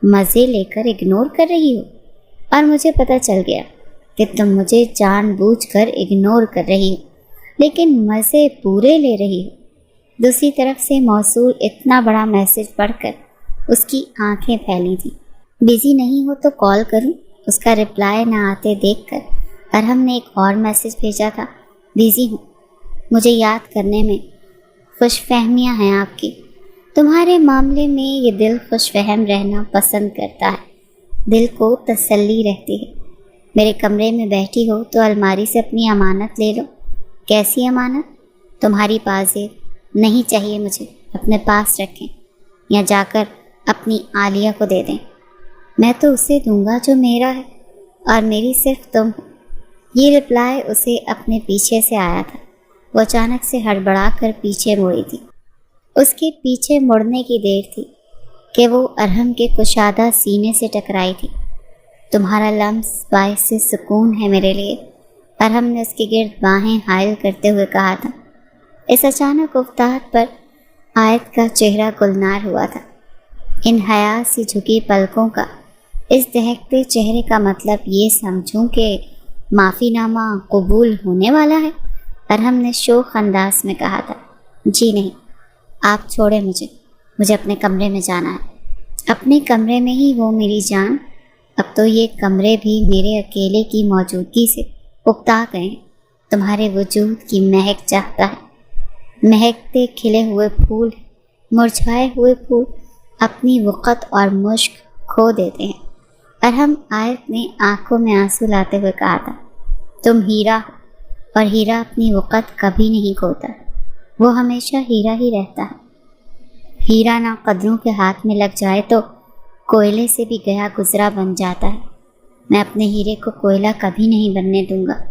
A: مزے لے کر اگنور کر رہی ہو، اور مجھے پتہ چل گیا کہ تم مجھے جان بوجھ کر اگنور کر رہی ہو لیکن مزے پورے لے رہی ہو۔ دوسری طرف سے موصول اتنا بڑا میسج پڑھ کر اس کی آنکھیں پھیلی تھیں۔ بزی نہیں ہو تو کال کروں؟ اس کا رپلائی نہ آتے دیکھ کر ارحم نے ایک اور میسج بھیجا تھا، بزی ہوں، مجھے یاد کرنے میں خوش فہمیاں ہیں آپ کی۔ تمہارے معاملے میں یہ دل خوش فہم رہنا پسند کرتا ہے، دل کو تسلی رہتی ہے۔ میرے کمرے میں بیٹھی ہو تو الماری سے اپنی امانت لے لو۔ کیسی امانت؟ تمہاری پازیب نہیں چاہیے مجھے، اپنے پاس رکھیں یا جا کر اپنی عالیہ کو دے دیں۔ میں تو اسے دوں گا جو میرا ہے، اور میری صرف تم ہو۔ یہ رپلائی اسے اپنے پیچھے سے آیا تھا۔ وہ اچانک سے ہڑبڑا کر پیچھے مڑی تھی۔ اس کے پیچھے مڑنے کی دیر تھی کہ وہ ارحم کے کشادہ سینے سے ٹکرائی تھی۔ تمہارا لمس باعث سکون ہے میرے لیے، ارحم نے اس کے گرد باہیں حائل کرتے ہوئے کہا تھا۔ اس اچانک افتاد پر آیت کا چہرہ گلنار ہوا تھا۔ ان حیا سی جھکی پلکوں کا، اس دہکتے چہرے کا مطلب یہ سمجھوں کہ معافی نامہ قبول ہونے والا ہے؟ ارحم نے شوخ انداز میں کہا تھا۔ جی نہیں، آپ چھوڑیں مجھے اپنے کمرے میں جانا ہے۔ اپنے کمرے میں ہی وہ میری جان، اب تو یہ کمرے بھی میرے اکیلے کی موجودگی سے اکتا گئے ہیں۔ تمہارے وجود کی مہک چاہتا ہے، مہکتے کھلے ہوئے پھول، مرجھائے ہوئے پھول اپنی وقت اور مشک کھو دیتے ہیں۔ ارحم، آیت نے آنکھوں میں آنسو لاتے ہوئے کہا تھا، تم ہیرا ہو، اور ہیرا اپنی وقت کبھی نہیں کھوتا، وہ ہمیشہ ہیرا ہی رہتا ہے۔ ہیرا نہ قدروں کے ہاتھ میں لگ جائے تو کوئلے سے بھی گیا گزرا بن جاتا ہے۔ میں اپنے ہیرے کو کوئلہ کبھی نہیں بننے دوں گا۔